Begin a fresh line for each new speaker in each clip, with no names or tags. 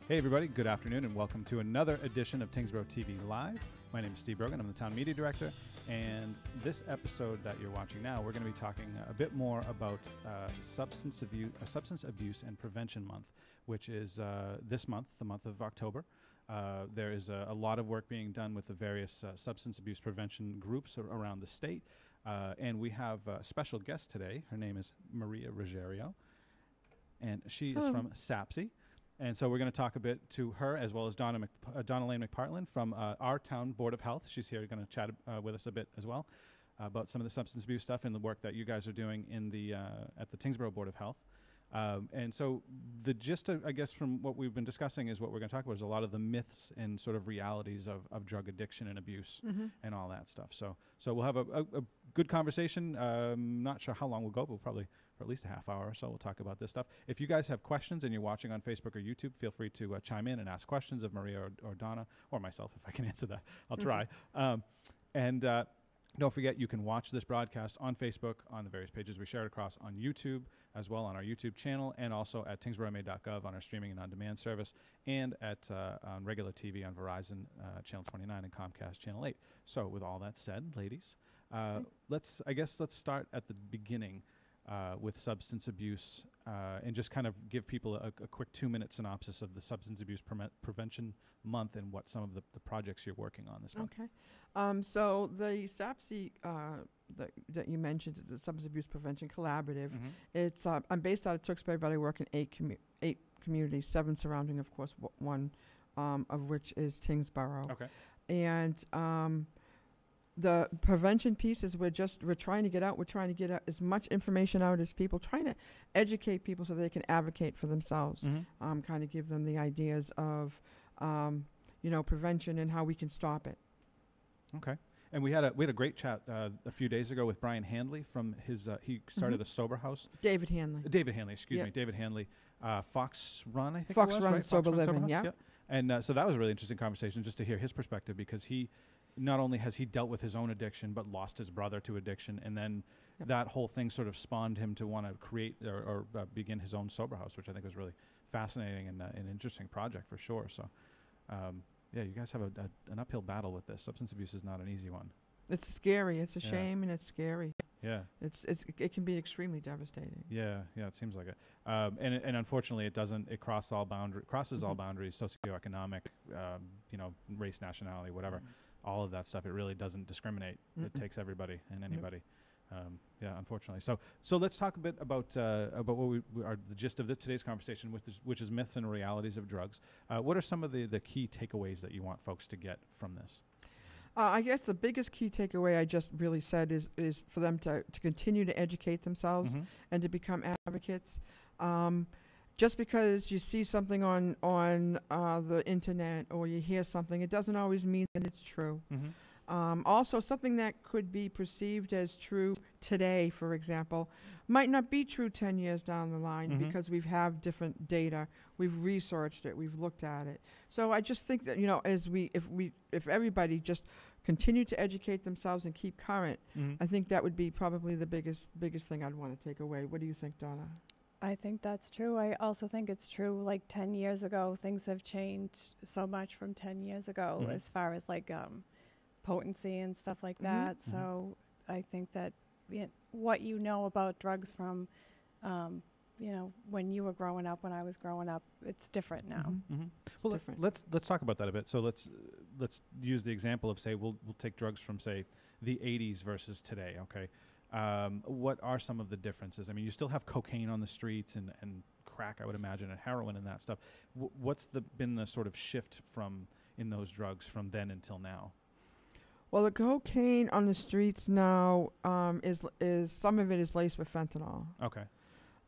Hey everybody, good afternoon and welcome to another edition of Tyngsborough TV Live. My name is Steve Brogan, I'm the Town Media Director, and this episode that you're watching now, we're going to be talking a bit more about Substance Abuse and Prevention Month, which is this month, the month of October. There is a lot of work being done with the various substance abuse prevention groups around the state, and we have a special guest today. Her name is Maria Ruggiero, and she is from SAPSI. And so we're going to talk a bit to her as well as Donna Lane McPartland from our town Board of Health. She's here going to chat with us a bit as well about some of the substance abuse stuff and the work that you guys are doing in the at the Tyngsborough Board of Health. And so the gist, I guess, from what we've been discussing is what we're going to talk about is a lot of the myths and sort of realities of drug addiction and abuse and all that stuff. So we'll have a good conversation. Not sure how long we'll go, but we'll probably for at least a half hour or so we'll talk about this stuff. If you guys have questions and you're watching on Facebook or YouTube, feel free to chime in and ask questions of Maria or Donna or myself if I can answer that. I'll try. Don't forget, you can watch this broadcast on Facebook, on the various pages we shared across, on YouTube, as well on our YouTube channel, and also at tyngsboroughma.gov on our streaming and on-demand service, and at on regular TV on Verizon Channel 29 and Comcast Channel 8. So with all that said, ladies, let's start at the beginning with substance abuse and just kind of give people a quick 2-minute synopsis of the Substance Abuse Prevention Month and what some of the projects you're working on this month.
Okay. So the SAPSI that you mentioned, the Substance Abuse Prevention Collaborative, it's I'm based out of Tewksbury, but I work in 8 communities, 7 surrounding, of course, one of which is Tyngsborough.
Okay.
And the prevention piece is we're trying to get out. We're trying to get out as much information out as people, trying to educate people so they can advocate for themselves, kind of give them the ideas of, prevention and how we can stop it.
Okay. And we had a great chat a few days ago with Brian Handley from his, he started a sober house.
David Hanley,
excuse me. David Handley, Fox Run, I think
Fox
it was,
Run
right?
Sober
Fox Run
Living,
Sober House, yeah. And so that was a really interesting conversation just to hear his perspective, because he, not only has he dealt with his own addiction, but lost his brother to addiction. And then that whole thing sort of spawned him to want to create or begin his own sober house, which I think was really fascinating and an interesting project for sure. So, you guys have an uphill battle with this. Substance abuse is not an easy one.
It's scary. It's a shame, and it's scary.
Yeah.
It can be extremely devastating.
Yeah, it seems like it. And unfortunately, it crosses all boundaries, socioeconomic, race, nationality, whatever. All of that stuff. It really doesn't discriminate. It takes everybody and anybody. Unfortunately. So let's talk a bit about what the gist of today's conversation, which is myths and realities of drugs. What are some of the key takeaways that you want folks to get from this?
I guess the biggest key takeaway I just really said is for them to continue to educate themselves and to become advocates. Just because you see something on the internet or you hear something, it doesn't always mean that it's true. Also, something that could be perceived as true today, for example, might not be true 10 years down the line because we have different data. We've researched it. We've looked at it. So I just think that, if everybody just continue to educate themselves and keep current, I think that would be probably the biggest thing I'd want to take away. What do you think, Donna?
I think that's true. I also think it's true, like 10 years ago, things have changed so much from 10 years ago as far as potency and stuff like that. So I think that what you know about drugs from, when you were growing up, when I was growing up, it's different now.
Well, let's talk about that a bit. So let's use the example of, say, we'll take drugs from, say, the 80s versus today, okay? What are some of the differences? I mean, you still have cocaine on the streets and crack, I would imagine, and heroin and that stuff. What's been the sort of shift in those drugs from then until now?
Well, the cocaine on the streets now is some of it is laced with fentanyl.
Okay.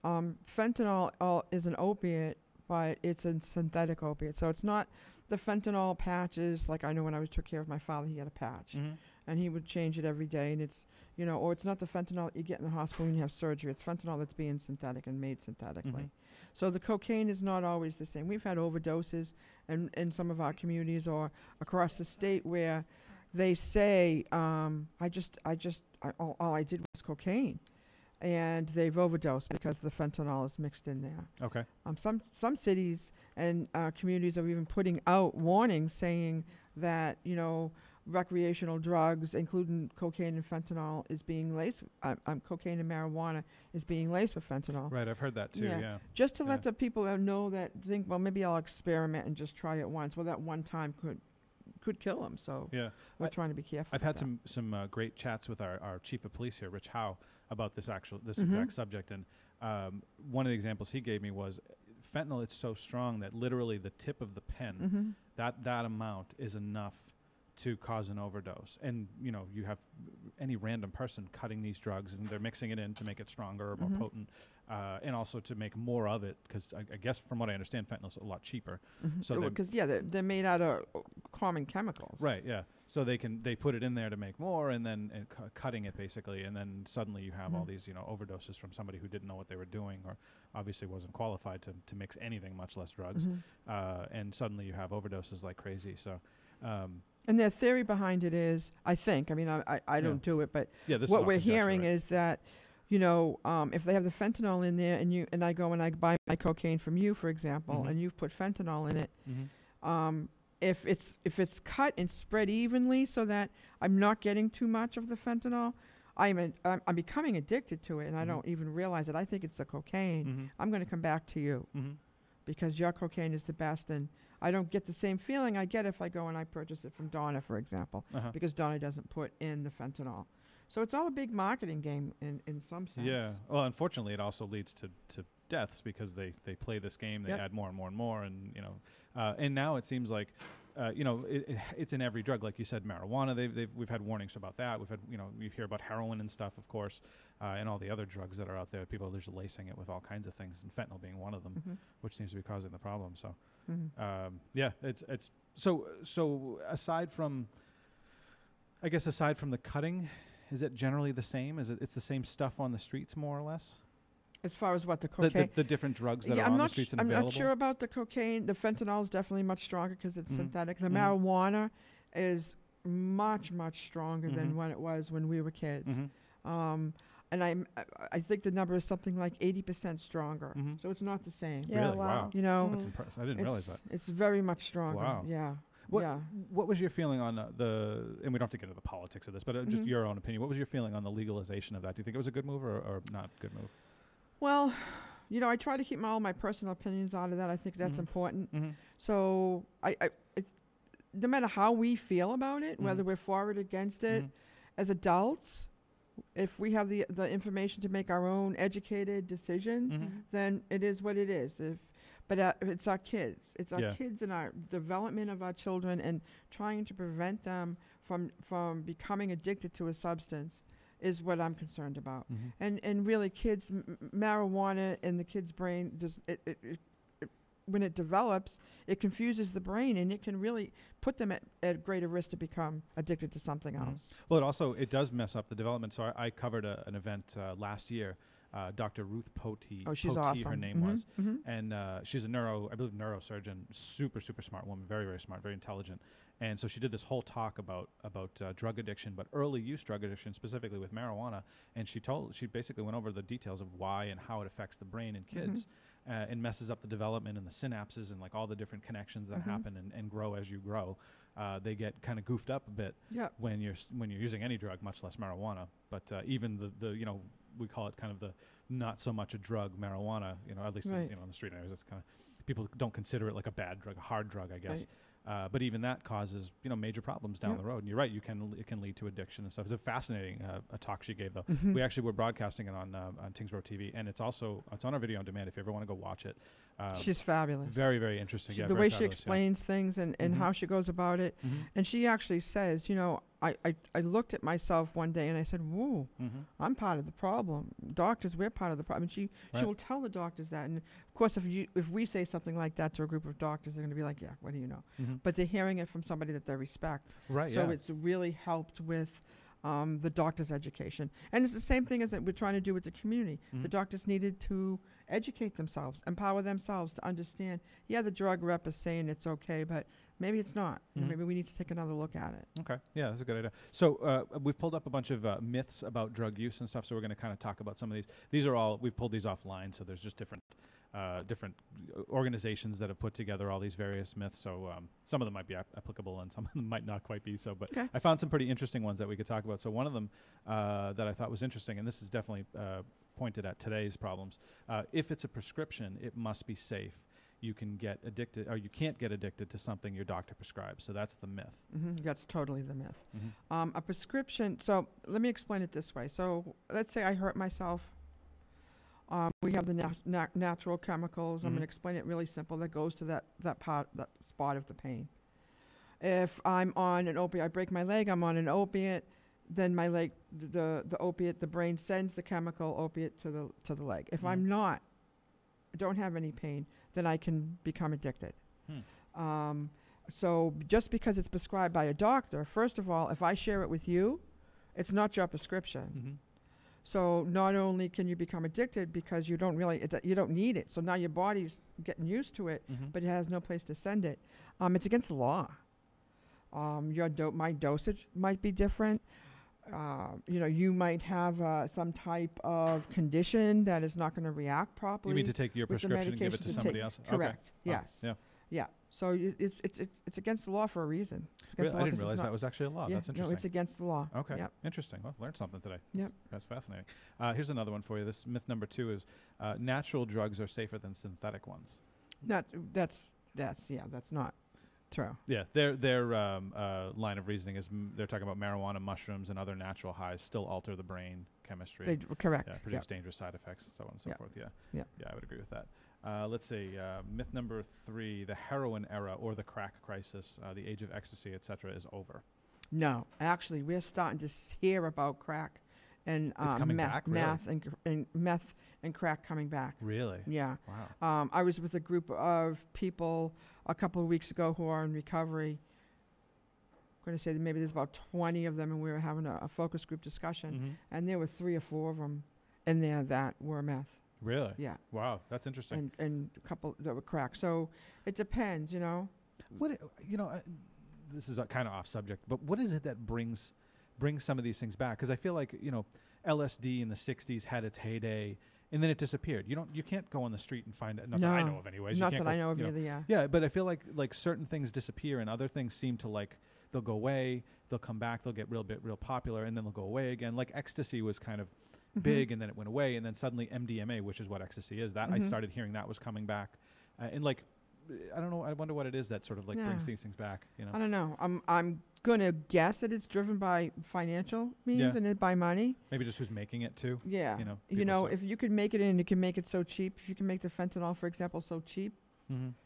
Fentanyl is an opiate, but it's a synthetic opiate. So it's not the fentanyl patches. Like I know when I took care of my father, he had a patch. And he would change it every day. And it's, or it's not the fentanyl you get in the hospital when you have surgery. It's fentanyl that's being synthetic and made synthetically. So the cocaine is not always the same. We've had overdoses in some of our communities or across the state where they say, all I did was cocaine. and they've overdosed because the fentanyl is mixed in there.
Okay.
Some cities and communities are even putting out warnings saying that, recreational drugs, including cocaine and fentanyl, is being laced. Cocaine and marijuana is being laced with fentanyl.
Right, I've heard that too. Yeah.
Just to let the people know that think, well, maybe I'll experiment and just try it once. Well, that one time could kill them. So we're trying to be careful.
I've had some great chats with our chief of police here, Rich Howe, about this exact subject. And one of the examples he gave me was fentanyl. It's so strong that literally the tip of the pen, that amount is enough to cause an overdose. And you have any random person cutting these drugs and they're mixing it in to make it stronger or more potent, and also to make more of it, because I guess from what I understand, fentanyl's a lot cheaper. So
because they're made out of common chemicals.
Right. Yeah. So they put it in there to make more, and then cutting it basically, and then suddenly you have all these overdoses from somebody who didn't know what they were doing, or obviously wasn't qualified to mix anything, much less drugs. And suddenly you have overdoses like crazy. So.
And their theory behind it is, I think, I don't do it, but what we're hearing is that, if they have the fentanyl in there and I go and I buy my cocaine from you, for example, and you've put fentanyl in it, if it's cut and spread evenly so that I'm not getting too much of the fentanyl, I'm becoming addicted to it, and I don't even realize it. I think it's the cocaine. I'm going to come back to you because your cocaine is the best, and I don't get the same feeling I get if I go and I purchase it from Donna, for example, because Donna doesn't put in the fentanyl. So it's all a big marketing game in some sense.
Yeah. Well, unfortunately, it also leads to deaths because they play this game. They add more and more and more, and and now it seems like. It's in every drug, like you said, marijuana. We've had warnings about that. We've had, we hear about heroin and stuff, of course, and all the other drugs that are out there. People are just lacing it with all kinds of things, and fentanyl being one of them, which seems to be causing the problem. So, it's so aside from the cutting, is it generally the same? It's the same stuff on the streets, more or less?
As far as what the cocaine,
the different drugs that are on the streets and available.
I'm not sure about the cocaine. The fentanyl is definitely much stronger because it's synthetic. The marijuana is much stronger than when it was when we were kids. And I think the number is something like 80% stronger. So it's not the same.
Yeah,
really? Wow.
That's
impressive. I didn't realize that.
It's very much stronger.
Wow.
Yeah.
What was your feeling on and we don't have to get into the politics of this, but just your own opinion. What was your feeling on the legalization of that? Do you think it was a good move or not a good move?
Well, I try to keep all my personal opinions out of that. I think that's important. So I no matter how we feel about it, whether we're for it or against it, as adults, if we have the information to make our own educated decision, then it is what it is. But it's our kids. It's our kids and our development of our children and trying to prevent them from becoming addicted to a substance is what I'm concerned about. And really kids, marijuana in the kid's brain, when it develops, it confuses the brain and it can really put them at greater risk to become addicted to something else.
Well, it does mess up the development. So I covered an event last year. Dr. Ruth Potee.
Oh, she's awesome.
Her name was. And she's a neurosurgeon, super smart woman, very, very smart, very intelligent. And so she did this whole talk about drug addiction, but early use drug addiction, specifically with marijuana. And she basically went over the details of why and how it affects the brain in kids and messes up the development and the synapses and like all the different connections that happen and grow as you grow. They get kind of goofed up a bit when you're using any drug, much less marijuana. But even the we call it kind of the not so much a drug, marijuana, at least on the street areas. It's kind of, people don't consider it like a bad drug, a hard drug, I guess. But even that causes, major problems down the road. And you're right, it can lead to addiction and stuff. It's a fascinating a talk she gave, though. We actually were broadcasting it on Tyngsborough TV, and it's on our video on demand if you ever want to go watch it.
She's fabulous.
Very, very interesting.
The way she explains things and how she goes about it. And she actually says, I looked at myself one day and I said, whoa, I'm part of the problem. Doctors, we're part of the problem. And she will tell the doctors that. And of course, if we say something like that to a group of doctors, they're going to be like, yeah, what do you know? But they're hearing it from somebody that they respect.
Right.
So it's really helped with the doctor's education. And it's the same thing as that we're trying to do with the community. The doctors needed to educate themselves, empower themselves to understand, yeah, the drug rep is saying it's okay, but maybe it's not. Maybe we need to take another look at it.
Okay. Yeah, that's a good idea. So we've pulled up a bunch of myths about drug use and stuff, so we're going to kind of talk about some of these. These are all, we've pulled these offline, so there's just different organizations that have put together all these various myths. So some of them might be applicable and some of them might not quite be so. But I found some pretty interesting ones that we could talk about. So one of them that I thought was interesting, and this is definitely pointed at today's problems. If it's a prescription, it must be safe. You can get addicted, or you can't get addicted to something your doctor prescribes. So that's the myth.
That's totally the myth. A prescription, so let me explain it this way. So let's say I hurt myself. We have the natural chemicals. I'm going to explain it really simple. That goes to that spot of the pain. If I'm on an opiate, I break my leg, I'm on an opiate, then my leg, the opiate, the brain sends the chemical opiate to the leg. If I'm not, don't have any pain, then I can become addicted. So just because it's prescribed by a doctor, first of all, if I share it with you, it's not your prescription. So not only can you become addicted because you don't need it. So now your body's getting used to it, but it has no place to send it. It's against the law. My dosage might be different. You might have some type of condition that is not going to react properly.
You mean to take your prescription and give it to somebody else?
Correct.
Okay.
Yes. Yeah. So it's against the law for a reason. It's against the law.
I didn't realize that was actually a law. That's interesting.
No, it's against the law.
Okay.
Yep.
Interesting. Well, learned something today.
Yep.
That's fascinating. Here's another one for you. This myth number 2 is natural drugs are safer than synthetic ones.
That's not true.
Yeah, their line of reasoning is they're talking about marijuana, mushrooms, and other natural highs still alter the brain chemistry.
Correct.
Yeah, produce dangerous side effects, so on and so forth. Yeah, I would agree with that. Let's see, myth number 3: the heroin era or the crack crisis, the age of ecstasy, etc., is over.
No, actually, we're starting to hear about crack and meth and crack coming back.
Really?
Yeah.
Wow.
I was with a group of people a couple of weeks ago who are in recovery. I'm going to say that maybe there's about 20 of them, and we were having a focus group discussion, and there were 3 or 4 of them in there that were meth.
Really?
Yeah.
Wow, that's interesting.
And a couple that were crack. So it depends,
This is kind of off subject, but what is it that brings some of these things back? Because I feel like LSD in the '60s had its heyday, and then it disappeared. You can't go on the street and find it. Not that I know of, anyways.
Not that I know of either. Yeah.
Yeah, but I feel like certain things disappear, and other things seem to they'll go away, they'll come back, they'll get real popular, and then they'll go away again. Like ecstasy was kind of big, and then it went away, and then suddenly MDMA, which is what ecstasy is, that I started hearing that was coming back, and I don't know. I wonder what it is that sort of brings these things back.
I don't know. I'm gonna guess that it's driven by financial means and by money.
Maybe just who's making it too.
Yeah. If you can make it and you can make it so cheap, if you can make the fentanyl, for example, so cheap,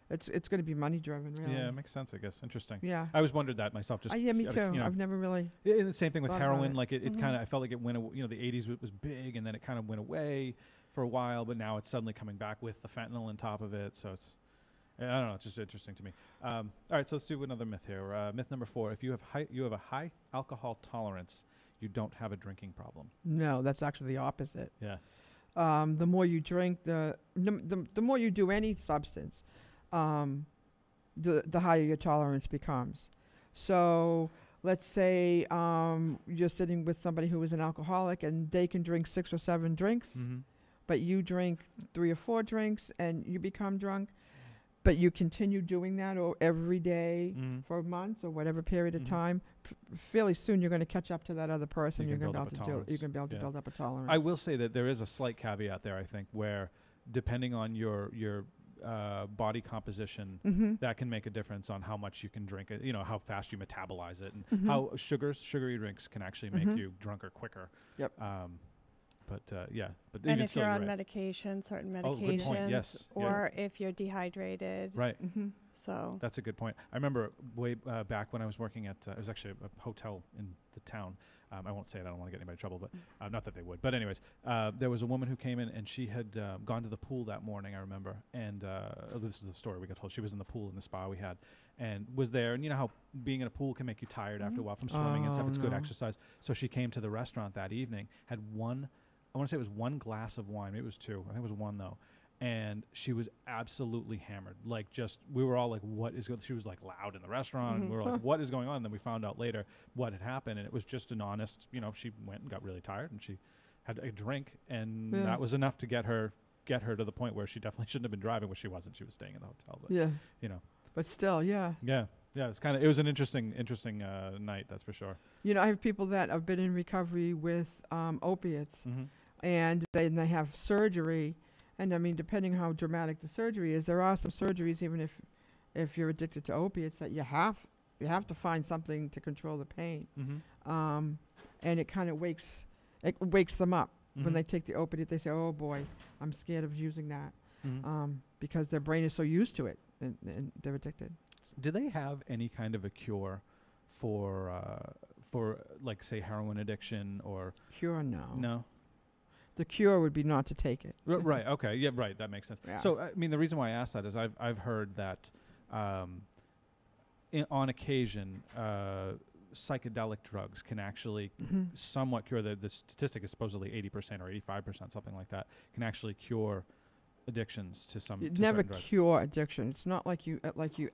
it's going to be money driven. Really.
Yeah, it makes sense. I guess. Interesting.
Yeah.
I always wondered that myself. Just
me too. I've never really.
The same thing with heroin. It kind of. I felt like it went. The '80s was big, and then it kind of went away for a while, but now it's suddenly coming back with the fentanyl on top of it. So it's. I don't know. It's just interesting to me. All right, so let's do another myth here. Myth number 4: if you have a high alcohol tolerance, you don't have a drinking problem.
No, that's actually the opposite.
Yeah.
The more you drink, the more you do any substance, the higher your tolerance becomes. So let's say you're sitting with somebody who is an alcoholic, and they can drink 6 or 7 drinks, but you drink 3 or 4 drinks, and you become drunk. But you continue doing that every day for months or whatever period of time. Fairly soon, you're going to catch up to that other person. You're going to be able to build up a tolerance.
I will say that there is a slight caveat there. I think where depending on your body composition, that can make a difference on how much you can drink it. How fast you metabolize it, and how sugary drinks can actually make you drunker quicker.
Yep.
But
and if you're on medication, certain medications, or if you're dehydrated,
right?
So
that's a good point. I remember way back when I was working at it was actually a hotel in the town. I won't say it. I don't want to get anybody in trouble, but not that they would. But anyways, there was a woman who came in, and she had gone to the pool that morning. I remember, and this is the story we got told. She was in the pool in the spa we had, and was there. And you know how being in a pool can make you tired after a while from swimming and stuff. It's good exercise. So she came to the restaurant that evening, had one. I want to say it was 1 glass of wine. Maybe it was 2. I think it was 1 though. and she was absolutely hammered. Like, just, we were all like, what is going, she was like loud in the restaurant. And we were like, what is going on? And then we found out later what had happened. And it was just an honest, you know, she went and got really tired and she had a drink, and that was enough to get her to the point where she definitely shouldn't have been driving, which she wasn't. She was staying in the hotel. But, you know. But
still, yeah.
It was an interesting night, that's for sure.
You know, I have people that have been in recovery with opiates, and they have surgery. And I mean, depending how dramatic the surgery is, there are some surgeries, even if you're addicted to opiates, that you have to find something to control the pain. And it kind of wakes them up. When they take the opiate, they say, oh boy, I'm scared of using that, because their brain is so used to it, and they're addicted.
Do they have any kind of a cure for like, say, heroin addiction or
cure?
No.
The cure would be not to take it.
Right. Okay. Yeah. Right. That makes sense. Yeah. So, I mean, the reason why I asked that is I've heard that on occasion psychedelic drugs can actually somewhat cure. The statistic is supposedly 80% or 85%, something like that, can actually cure addictions to some.
You never cure addiction. It's not like you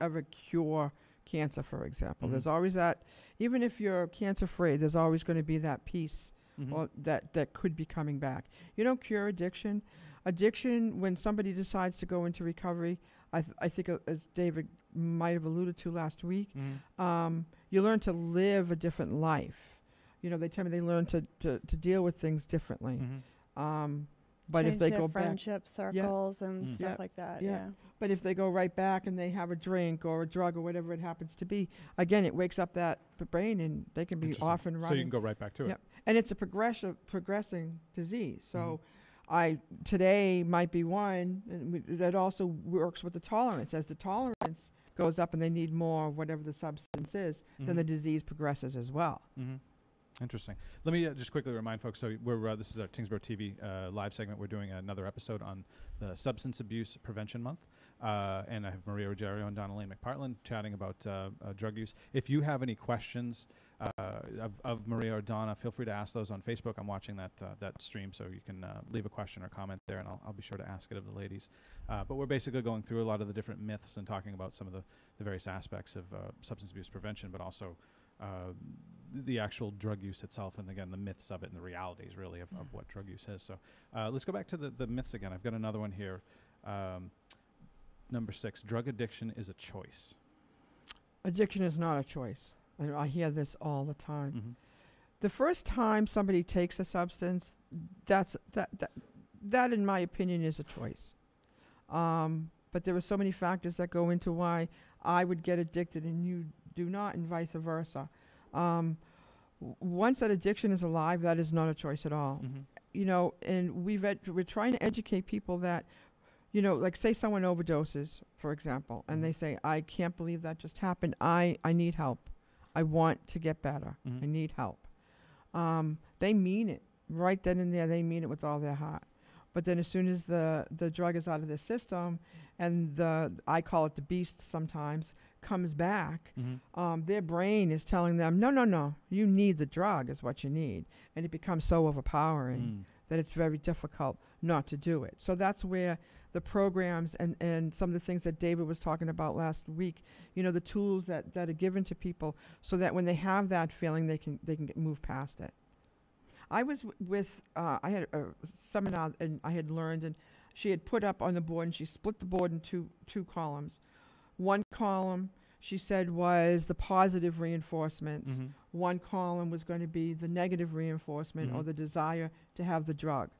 ever cure cancer, for example. There's always that. Even if you're cancer free, there's always going to be that piece. Or that could be coming back. You don't cure addiction. Addiction, when somebody decides to go into recovery, I think, as David might have alluded to last week, you learn to live a different life. You know, they tell me they learn to deal with things differently. But
change
if they
their
go back,
friendship circles and stuff like that.
But if they go right back and they have a drink or a drug or whatever it happens to be, again, it wakes up that brain and they can be off and running.
So you can go right back to it.
And it's a progressing disease. So today might be one, and that also works with the tolerance. As the tolerance goes up and they need more of whatever the substance is, then the disease progresses as well.
Interesting. Let me just quickly remind folks. So this is our Tyngsborough TV live segment. We're doing another episode on the Substance Abuse Prevention Month, and I have Maria Ruggiero and Donnelly McPartland chatting about drug use. If you have any questions of Maria or Donna, feel free to ask those on Facebook. I'm watching that stream, so you can leave a question or comment there, and I'll be sure to ask it of the ladies. But we're basically going through a lot of the different myths and talking about some of the various aspects of substance abuse prevention, but also the actual drug use itself, and again, the myths of it and the realities, really, of what drug use is. So let's go back to the myths again. I've got another one here. Number 6, drug addiction is a choice.
Addiction is not a choice. I hear this all the time. The first time somebody takes a substance, that in my opinion is a choice. But there are so many factors that go into why I would get addicted and you do not, and vice versa. Once that addiction is alive, that is not a choice at all. You know, and we're trying to educate people that, you know, like, say someone overdoses, for example, and they say, I can't believe that just happened. I need help. I want to get better. I need help. They mean it. Right then and there, they mean it with all their heart. But then as soon as the drug is out of their system and I call it the beast sometimes, comes back, their brain is telling them, no, you need the drug is what you need. And it becomes so overpowering that it's very difficult not to do it. So that's where the programs and some of the things that David was talking about last week, you know, the tools that are given to people so that when they have that feeling, they can move past it. I was I had a seminar, and I had learned, and she had put up on the board, and she split the board in two columns. One column, she said, was the positive reinforcements. One column was going to be the negative reinforcement or the desire to have the drug.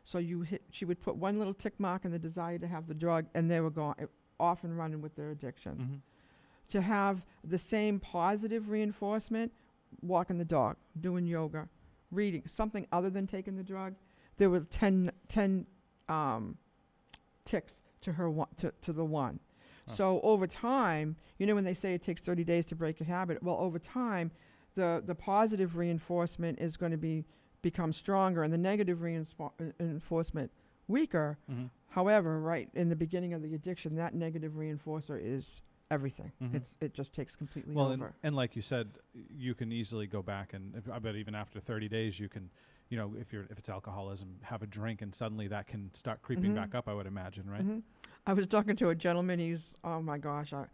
So she would put one little tick mark in the desire to have the drug, and they were going off and running with their addiction. To have the same positive reinforcement, walking the dog, doing yoga, reading, something other than taking the drug, there were 10 ticks to her to the one. So over time, you know, when they say it takes 30 days to break a habit, well, over time, the positive reinforcement is going to become stronger and the negative reinforcement weaker. However, right in the beginning of the addiction, that negative reinforcer is everything.
Mhm.
It just takes completely
Well,
over.
and like you said, you can easily go back and I bet even after 30 days you can, if it's alcoholism, have a drink and suddenly that can start creeping
Mhm.
back up, I would imagine, right?
Mhm. I was talking to a gentleman. He's, oh my gosh, I'm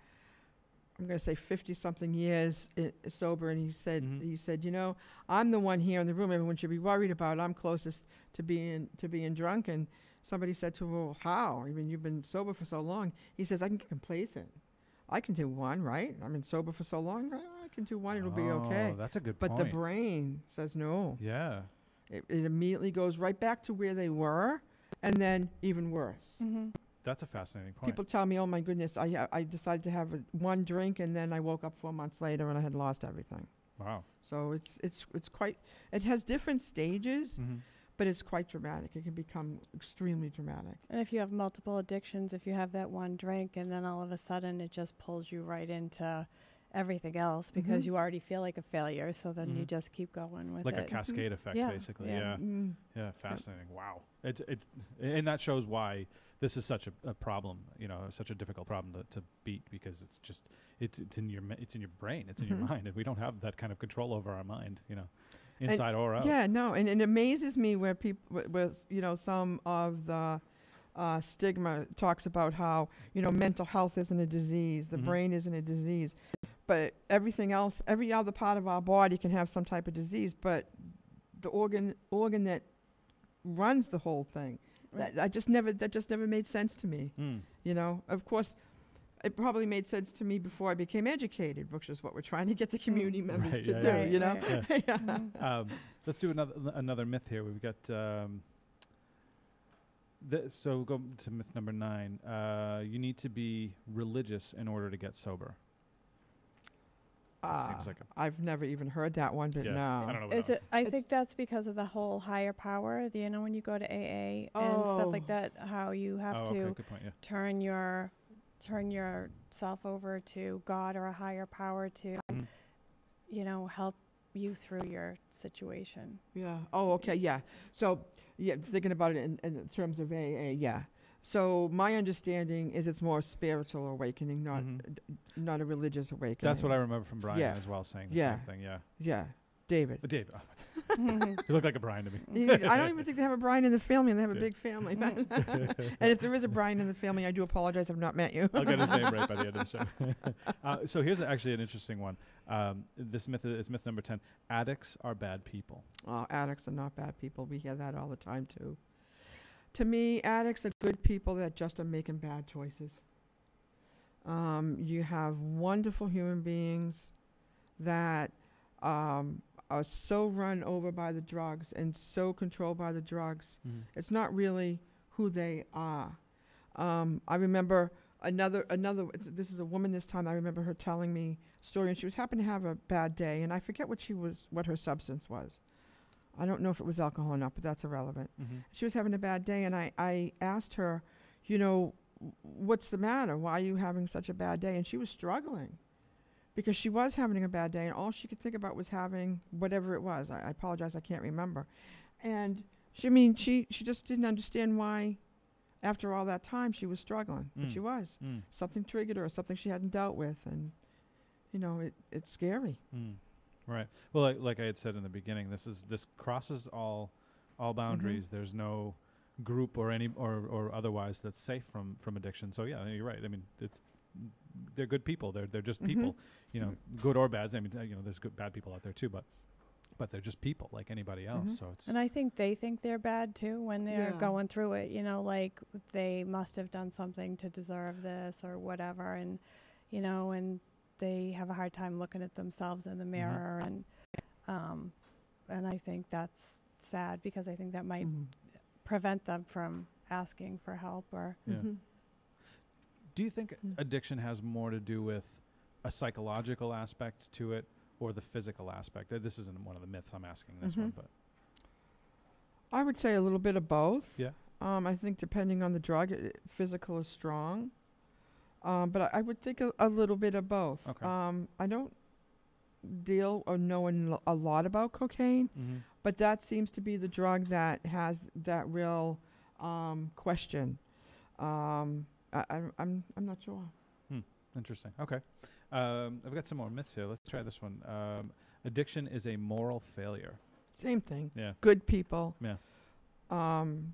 going to say 50-something years sober, and he said,
Mhm.
I'm the one here in the room everyone should be worried about. I'm closest to being drunk. And somebody said to him, well, how? I mean, you've been sober for so long. He says, I can get complacent. I can do one, right? I've been sober for so long. I can do one. It'll be okay.
Oh, that's a good
But
point.
the brain says no.
Yeah.
It immediately goes right back to where they were, and then even worse.
Mm-hmm.
That's a fascinating point.
People tell me, oh my goodness, I decided to have one drink, and then I woke up 4 months later and I had lost everything.
Wow.
So it's quite, it has different stages,
Mhm.
but it's quite dramatic. It can become extremely dramatic.
And if you have multiple addictions, if you have that one drink and then all of a sudden it just pulls you right into everything else because
Mhm.
you already feel like a failure, so then you
Mhm.
just keep going with
Like
it.
a cascade effect,
Yeah,
basically.
yeah.
Yeah.
Mm.
Yeah, fascinating. Wow. And that shows why this is such a problem, such a difficult problem to beat, because it's just it's in your brain, it's in your
Mhm.
mind, and we don't have that kind of control over our mind, inside or out.
Yeah, no, and it amazes me where people, some of the stigma talks about how, mental health isn't a disease, the
Mhm.
brain isn't a disease, but everything else, every other part of our body can have some type of disease, but the organ that runs the whole thing,
Right.
that just never made sense to me.
Mm.
Of course, it probably made sense to me before I became educated, which is what we're trying to get the community members
Right,
to
yeah,
do,
yeah.
Right.
Yeah.
Mhm.
Let's do another myth here. We've got so go to myth number 9. You need to be religious in order to get sober. Seems like
I've never even heard that one, but
I
no.
don't know. What
Is
else.
it? I
It's-
think that's because of the whole higher power. When you go to AA and stuff like
Oh.
that, how you have
Oh,
to
okay, good point. Yeah.
turn yourself over to God or a higher power to,
Mhm.
help you through your situation.
Yeah. Oh, okay. Yeah. So, yeah, thinking about it in terms of AA, yeah. So my understanding is it's more spiritual awakening, not a religious awakening.
That's what I remember from Brian
Yeah.
as well, saying the
Yeah.
same thing. Yeah.
Yeah. David.
But Dave, you look like a Brian to me.
I don't even think they have a Brian in the family, and they have a
Yeah.
big family. And if there is a Brian in the family, I do apologize. I've not met you.
I'll get his name right by the end of the show. So here's actually an interesting one. This myth is myth number 10. Addicts are bad people.
Oh, addicts are not bad people. We hear that all the time, too. To me, addicts are good people that just are making bad choices. You have wonderful human beings that are so run over by the drugs and so controlled by the drugs.
Mm-hmm.
It's not really who they are. I remember this is a woman this time. I remember her telling me a story, and she was happened to have a bad day, and I forget what her substance was. I don't know if it was alcohol or not, but that's irrelevant.
Mm-hmm.
She was having a bad day, and I asked her, what's the matter? Why are you having such a bad day? And she was struggling because she was having a bad day, and all she could think about was having whatever it was. I apologize, I can't remember. And she just didn't understand why, after all that time, she was struggling. But she was. Something triggered her, something she hadn't dealt with, and, it's scary.
Right. Well, like I had said in the beginning, this crosses all boundaries. There's no group or otherwise that's safe from addiction. So yeah, you're right. I mean, they're good people. They're just people. Good or bad. I mean, there's good bad people out there too, but they're just people like anybody else. So it's
And I think they think they're bad too when they're
Yeah.
going through it. Like they must have done something to deserve this or whatever, and they have a hard time looking at themselves in the mirror, and I think that's sad because I think that might prevent them from asking for help or.
Yeah.
Mhm.
Do you think addiction has more to do with a psychological aspect to it or the physical aspect? This isn't one of the myths I'm asking this one, but
I would say a little bit of both.
yeah.
I think depending on the drug, physical is strong. But I would think a little bit of both.
Okay.
I don't deal or know a lot about cocaine, but that seems to be the drug that has that real question. I'm not sure.
Interesting. Okay. I've got some more myths here. Let's try this one. Addiction is a moral failure.
Same thing.
Yeah.
Good people.
Yeah.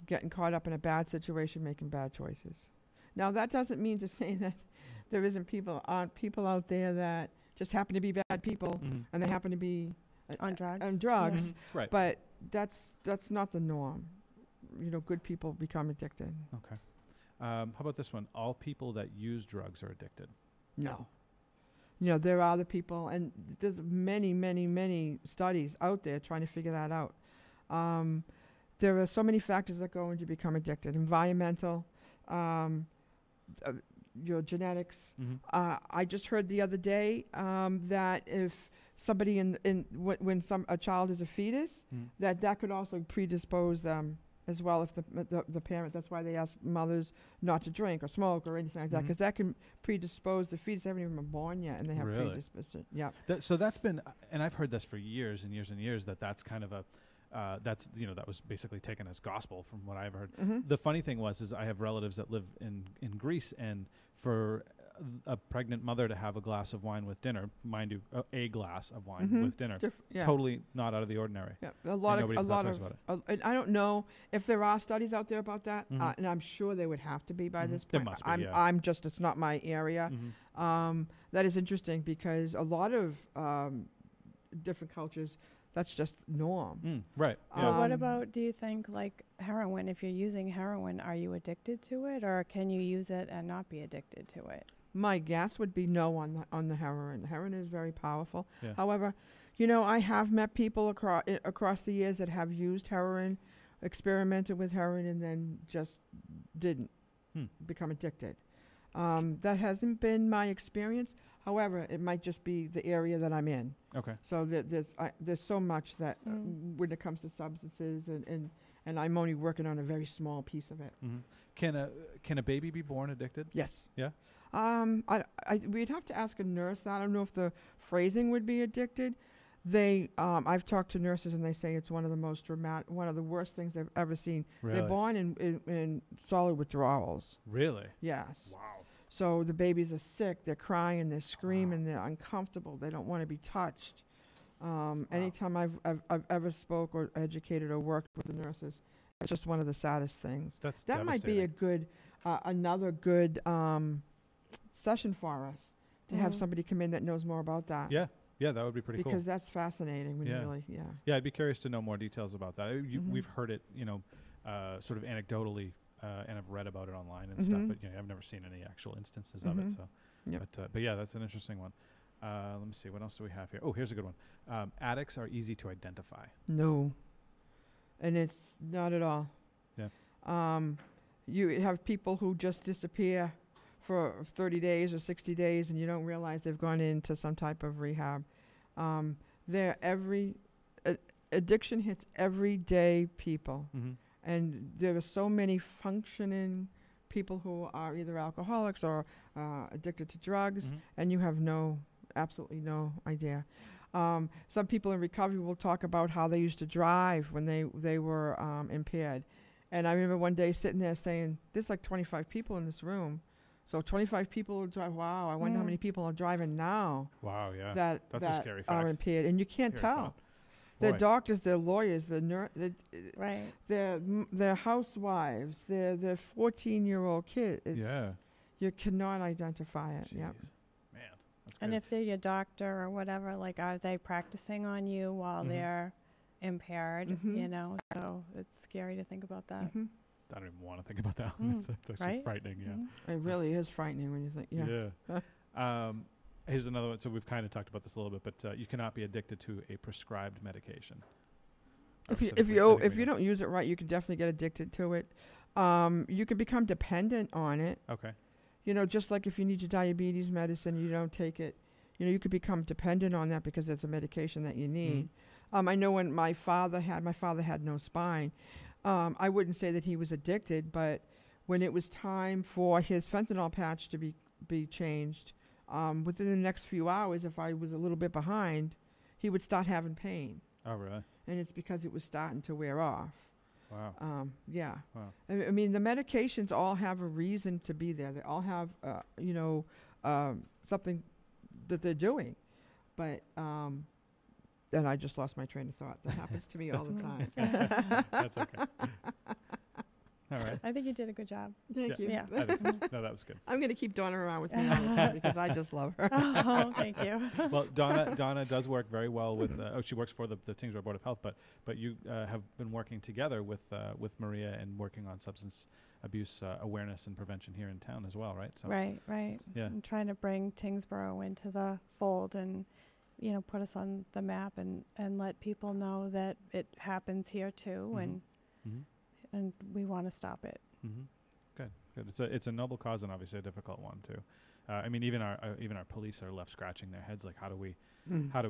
Getting caught up in a bad situation, making bad choices. Now, that doesn't mean to say that there aren't people out there that just happen to be bad people and they happen to be
On drugs.
on drugs.
Right.
But that's not the norm. Good people become addicted.
Okay. How about this one? All people that use drugs are addicted.
No. There are other people, and there's many, many, many studies out there trying to figure that out. There are so many factors that go into become addicted. Environmental, your genetics. I just heard the other day that if somebody when a child is a fetus, that could also predispose them as well if the parent. That's why they ask mothers not to drink or smoke or anything like that, because that can predispose the fetus. They haven't even been born yet, and they have predisposition. Yeah.
So that's been, and I've heard this for years and years and years, that's kind of a, that was basically taken as gospel from what I've heard. The funny thing is I have relatives that live in Greece, and for a pregnant mother to have a glass of wine with dinner, mind you, a glass of wine with dinner, totally not out of the ordinary.
Yeah, and I don't know if there are studies out there about that, and I'm sure they would have to be by this point.
There must be,
it's not my area. That is interesting because a lot of different cultures, that's just norm.
Right.
But what about, do you think, like heroin? If you're using heroin, are you addicted to it, or can you use it and not be addicted to it?
My guess would be no on the heroin. Heroin is very powerful.
Yeah.
However, I have met people across the years that have used heroin, experimented with heroin, and then just didn't become addicted. That hasn't been my experience. However, it might just be the area that I'm in.
Okay.
So there's so much that when it comes to substances, and I'm only working on a very small piece of it.
Can a baby be born addicted?
Yes.
Yeah.
We'd have to ask a nurse that. I don't know if the phrasing would be addicted. I've talked to nurses, and they say it's one of the most dramatic, one of the worst things they've ever seen.
Really?
They're born in solid withdrawals.
Really?
Yes.
Wow.
So the babies are sick, they're crying, they're screaming, they're uncomfortable, they don't want to be touched. Anytime I've ever spoke or educated or worked with the nurses, it's just one of the saddest things. That might be a good, another good session for us to have somebody come in that knows more about that.
Yeah, that would be pretty cool.
Because that's fascinating when you really,
Yeah, I'd be curious to know more details about that. We've heard it, sort of anecdotally. And I've read about it online and stuff, but I've never seen any actual instances of it. So, but yeah, that's an interesting one. Let me see, what else do we have here? Oh, here's a good one. Addicts are easy to identify.
No, and it's not at all.
Yeah.
You have people who just disappear for 30 days or 60 days, and you don't realize they've gone into some type of rehab. Addiction hits everyday people. And there are so many functioning people who are either alcoholics or addicted to drugs, and you have absolutely no idea. Some people in recovery will talk about how they used to drive when they were impaired. And I remember one day sitting there saying, there's like 25 people in this room. So 25 people will drive. Wow, I wonder how many people are driving now.
Wow, yeah.
That's
a scary fact.
Are impaired. And you can't
Scary
tell.
fact.
They're
Boy.
doctors, they're lawyers,
Right.
they're housewives, they're 14-year-old kids. You cannot identify it.
Jeez.
Yep.
Man. That's
And
crazy.
if they're your doctor or whatever, like, are they practicing on you while they're impaired? So it's scary to think about that.
I don't even want to think about that. That's actually
Right?
frightening. Yeah.
It really is frightening when you think.
Yeah. Here's another one. So we've kind of talked about this a little bit, but you cannot be addicted to a prescribed medication.
If you don't use it right, you can definitely get addicted to it. You can become dependent on it.
Okay.
Just like if you need your diabetes medicine, you don't take it. You could become dependent on that because it's a medication that you need. I know when my father had no spine. I wouldn't say that he was addicted, but when it was time for his fentanyl patch to be changed, within the next few hours, if I was a little bit behind, he would start having pain.
Oh, really?
And it's because it was starting to wear off.
Wow.
Yeah.
Wow.
I mean, the medications all have a reason to be there. They all have, something that they're doing. But and I just lost my train of thought. That happens to me all the time.
That's okay. All right.
I think you did a good job.
Thank you.
Yeah.
I think so. No, that was good.
I'm going to keep Donna around with me all the time because I just love her.
Oh, thank you.
Well, Donna does work very well with. She works for the Tyngsborough Board of Health, but you have been working together with Maria and working on substance abuse awareness and prevention here in town as well, right? So
Right.
Yeah.
I'm trying to bring Tyngsborough into the fold and, put us on the map and let people know that it happens here too,
Mm-hmm.
and we want to stop it.
Mm-hmm. Good. It's a noble cause and obviously a difficult one too. I mean, even our police are left scratching their heads, like how do we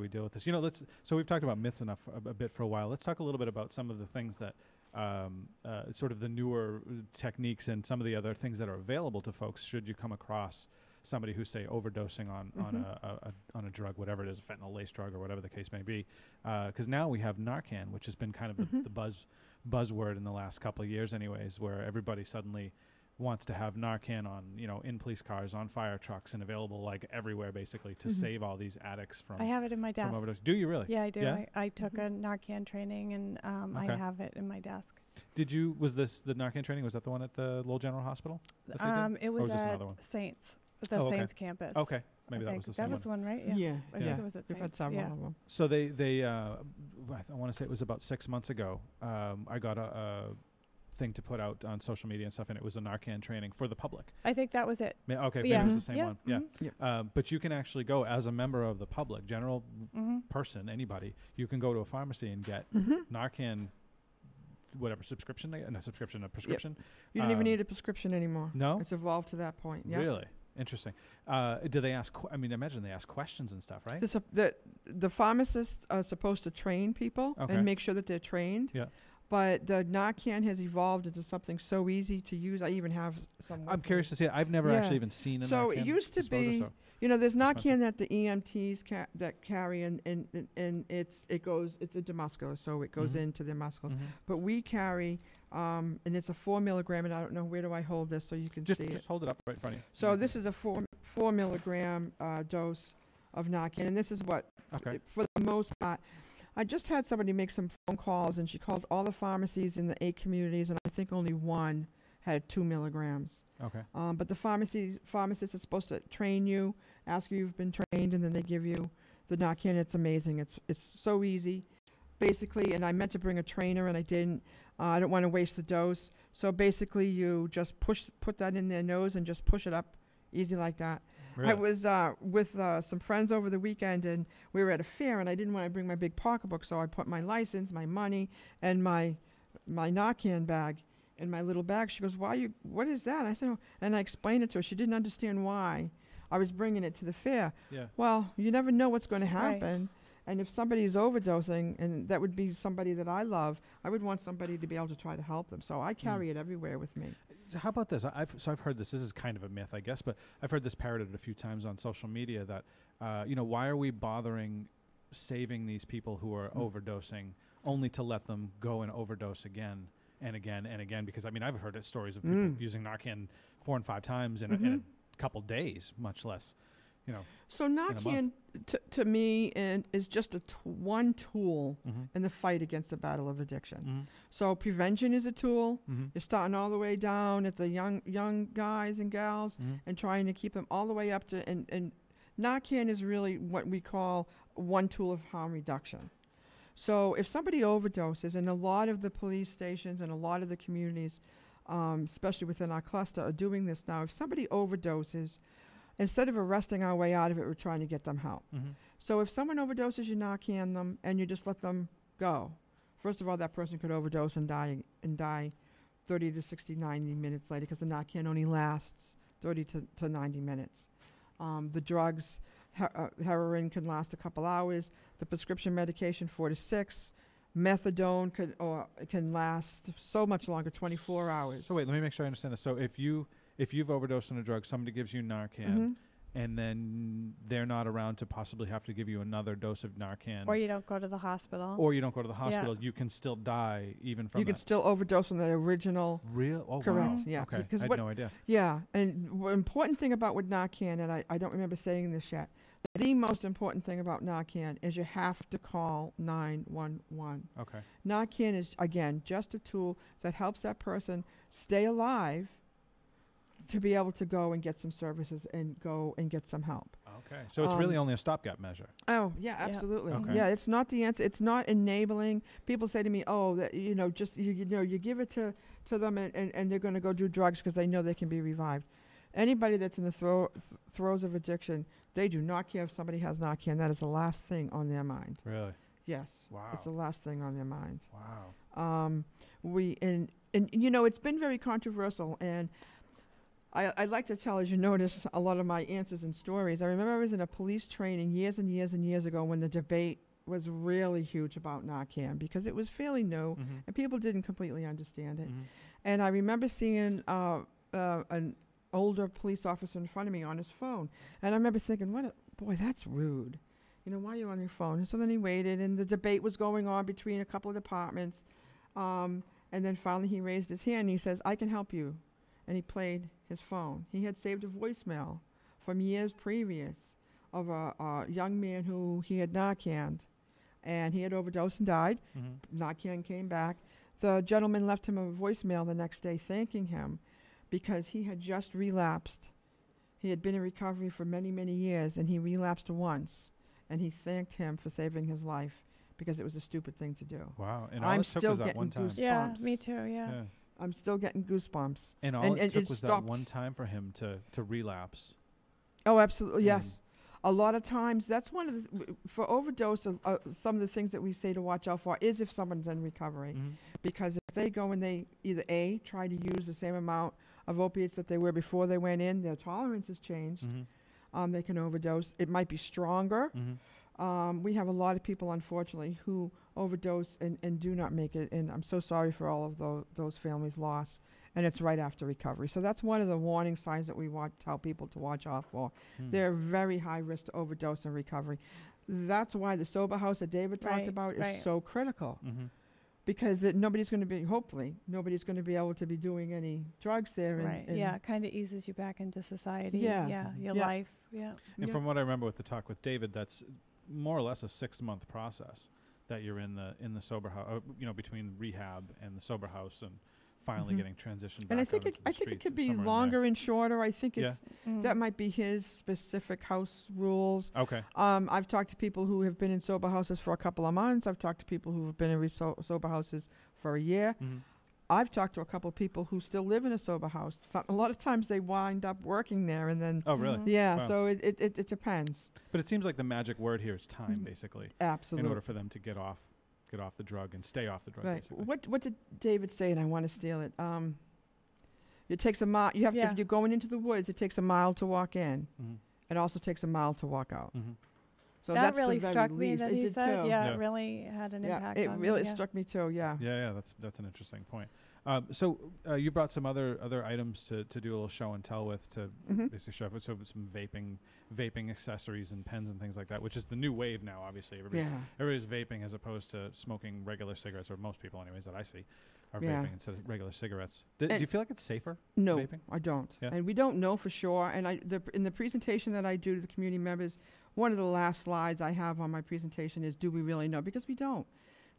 deal with this? So we've talked about myths enough a bit for a while. Let's talk a little bit about some of the things that sort of the newer techniques and some of the other things that are available to folks should you come across somebody who's, say, overdosing on a drug, whatever it is, a fentanyl lace drug or whatever the case may be. Because now we have Narcan, which has been kind of the buzzword in the last couple of years anyways, where everybody suddenly wants to have Narcan on, in police cars, on fire trucks, and available like everywhere basically to save all these addicts from
I have it in my desk.
overdose. Do you really?
Yeah, I do.
Yeah?
I took a Narcan training, and I
Okay.
have it in my desk.
Was this the Narcan training? Was that the one at the Lowell General Hospital? that they did?
It was
was this
at
another one?
Saints,
Oh, okay.
Saints campus.
Okay, maybe
I
that was
think.
the same
That was the one, right? Yeah.
Yeah.
I
Yeah.
think it was at
We've had
Saints.
several
Yeah.
of them.
So I want to say it was about 6 months ago. I got a thing to put out on social media and stuff, and it was a Narcan training for the public.
I think that was it.
Okay, maybe
Yeah.
it was the same
Yeah.
one. Yeah.
Mhm.
But you can actually go as a member of the public, general person, anybody. You can go to a pharmacy and get Narcan, whatever a prescription.
You don't even need a prescription anymore.
No?
It's evolved to that point. Yeah.
Really interesting. Do they ask? I imagine they ask questions and stuff, right?
The pharmacists are supposed to train people
Okay.
and make sure that they're trained.
Yeah.
But the Narcan has evolved into something so easy to use. I even have some.
I'm curious to see it. I've never
Yeah.
actually even seen a
So
Narcan
it used to
disposer,
be,
so-
there's
expensive.
Narcan that the EMTs that carry, and it's a demuscular, so it goes
Mhm.
into their muscles.
Mhm.
But we carry, and it's a 4 milligram, and I don't know, where do I hold this so you can
Just
see it?
hold it up right in front of you.
So this is a 4 milligram dose of Narcan, and this is what,
Okay.
for the most part, I just had somebody make some phone calls, and she called all the pharmacies in the 8 communities, and I think only one had 2 milligrams.
Okay.
But the pharmacist is supposed to train you, ask you if you've been trained, and then they give you the Narcan. It's amazing. It's so easy, basically. And I meant to bring a trainer, and I didn't. I don't want to waste the dose. So basically, you just put that in their nose and just push it up, easy like that.
Really?
I was with some friends over the weekend, and we were at a fair, and I didn't want to bring my big pocketbook, so I put my license, my money, and my Narcan bag in my little bag. She goes, what is that? I said, oh, and I explained it to her. She didn't understand why I was bringing it to the fair.
Yeah.
Well, you never know what's going to
Right.
happen. And if somebody is overdosing, and that would be somebody that I love, I would want somebody to be able to try to help them. So I carry it everywhere with me.
So how about this? I've heard this. This is kind of a myth, I guess, but I've heard this parroted a few times on social media that, why are we bothering saving these people who are overdosing only to let them go and overdose again and again and again? Because I've heard stories of people using Narcan 4 and 5 times in a couple days, much less,
So Narcan, to me, is just one tool in the fight against the battle of addiction. So prevention is a tool. You're starting all the way down at the young guys and gals and trying to keep them all the way up to, and Narcan is really what we call one tool of harm reduction. So if somebody overdoses, and a lot of the police stations and a lot of the communities, especially within our cluster, are doing this now. If somebody overdoses, instead of arresting our way out of it, we're trying to get them help. So if someone overdoses, you Narcan them, and you just let them go. First of all, that person could overdose and die 30 to 60, 90 minutes later, because the Narcan only lasts 30 to 90 minutes. The drugs, heroin can last a couple hours. The prescription medication, 4 to 6. Methadone can last so much longer, 24 hours.
So wait, let me make sure I understand this. So if you've overdosed on a drug, somebody gives you Narcan, and then they're not around to possibly have to give you another dose of Narcan.
Or you don't go to the hospital.
Or you don't go to the hospital. You can still die even from
You can still overdose on the original.
Real? Oh,
Correct.
wow.
Yeah.
Okay.
Because
I had no idea.
Yeah, and the important thing about with Narcan, and I don't remember saying this yet, the most important thing about Narcan is you have to call 911.
Okay.
Narcan is, again, just a tool that helps that person stay alive to be able to go and get some services and go and get some help.
Okay. So it's really only a stopgap measure.
Oh, yeah, absolutely.
Okay.
Yeah, it's not the answer. It's not enabling. People say to me, oh, that, just, you give it to them and they're going to go do drugs because they know they can be revived. Anybody that's in the throes of addiction, they do not care if somebody has Narcan. That is the last thing on their mind.
Really?
Yes.
Wow.
It's the last thing on their mind.
Wow.
It's been very controversial, and I'd like to tell, as you notice, a lot of my answers and stories. I remember I was in a police training years and years and years ago when the debate was really huge about Narcan because it was fairly new and people didn't completely understand it. And I remember seeing an older police officer in front of me on his phone, and I remember thinking, boy, that's rude. Why are you on your phone? And so then he waited, and the debate was going on between a couple of departments, and then finally he raised his hand and he says, I can help you. And he played his phone. He had saved a voicemail from years previous of a young man who he had Narcaned, and he had overdosed and died. Narcan came back. The gentleman left him a voicemail the next day thanking him because he had just relapsed. He had been in recovery for many, many years, and he relapsed once, and he thanked him for saving his life because it was a stupid thing to do.
Wow. And all
I'm
it took
still
was that
getting
one time.
goosebumps.
Yeah, me too, yeah.
I'm still getting goosebumps.
And all it took
it
was that
stopped.
one time for him to relapse.
Oh, absolutely, yes. A lot of times, that's one of the, for overdose, some of the things that we say to watch out for is if someone's in recovery. Because if they go and they either A, try to use the same amount of opiates that they were before they went in, their tolerance has changed. They can overdose. It might be stronger. We have a lot of people, unfortunately, who overdose and do not make it. And I'm so sorry for all of those families' loss. And it's right after recovery. So that's one of the warning signs that we tell people to watch out for. They're very high risk to overdose and recovery. That's why the sober house that David talked about is so critical. Because nobody's going to be, hopefully, nobody's going to be able to be doing any drugs there. And
It kind of eases you back into society. Your
Yeah.
life. Yeah.
And from what I remember with the talk with David, that's more or less a 6-month process that you're in the sober house, between rehab and the sober house and finally getting transitioned back.
And I think it could be longer and shorter. I think that might be his specific house rules.
Okay.
I've talked to people who have been in sober houses for a couple of months. I've talked to people who have been in sober houses for a year. I've talked to a couple of people who still live in a sober house. A lot of times they wind up working there and then...
Oh, really?
Yeah,
Wow.
so it depends.
But it seems like the magic word here is time, basically.
Absolutely.
In order for them to get off the drug and stay off the drug,
Right.
basically.
What did David say? And I want to steal it. It takes a mile. If you're going into the woods, it takes a mile to walk in. It also takes a mile to walk out. So
that
that's
really
the very
struck me
least.
that
It
he
did
said.
too.
Yeah, it really had an impact
it
on
really
me.
struck me too. Yeah.
Yeah, that's an interesting point. So you brought some other items to do a little show and tell with to basically show with some vaping accessories and pens and things like that, which is the new wave now. Obviously, everybody's vaping as opposed to smoking regular cigarettes, or most people, anyways, that I see, are vaping instead of regular cigarettes. Do you feel like it's safer?
No,
vaping?
I don't.
Yeah.
And we don't know for sure. And in the presentation that I do to the community members, one of the last slides I have on my presentation is, do we really know? Because we don't.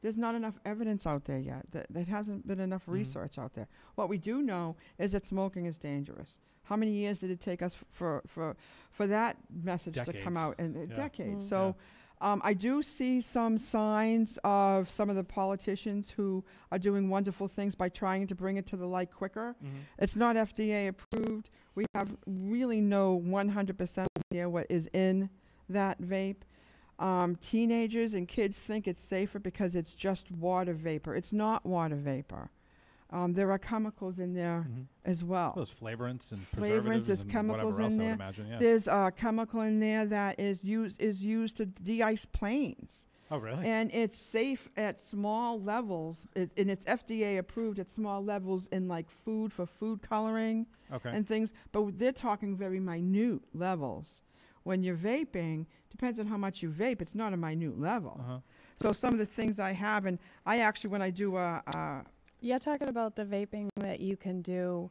There's not enough evidence out there yet. There hasn't been enough research out there. What we do know is that smoking is dangerous. How many years did it take us for that message to come out? In decades. So I do see some signs of some of the politicians who are doing wonderful things by trying to bring it to the light quicker. It's not FDA approved. We have really no 100% idea what is in that vape. Teenagers and kids think it's safer because it's just water vapor. It's not water vapor. There are chemicals in there as well.
Those flavorants and preservatives
there's
and
chemicals
whatever else
in
I
there.
would imagine. Yeah.
There's a chemical in there that is used to de-ice planes.
Oh, really?
And it's safe at small levels, and it's FDA approved at small levels in like food coloring and things. But they're talking very minute levels. When you're vaping, depends on how much you vape. It's not a minute level. So some of the things I have, and I actually, when I do
You're talking about the vaping that you can do,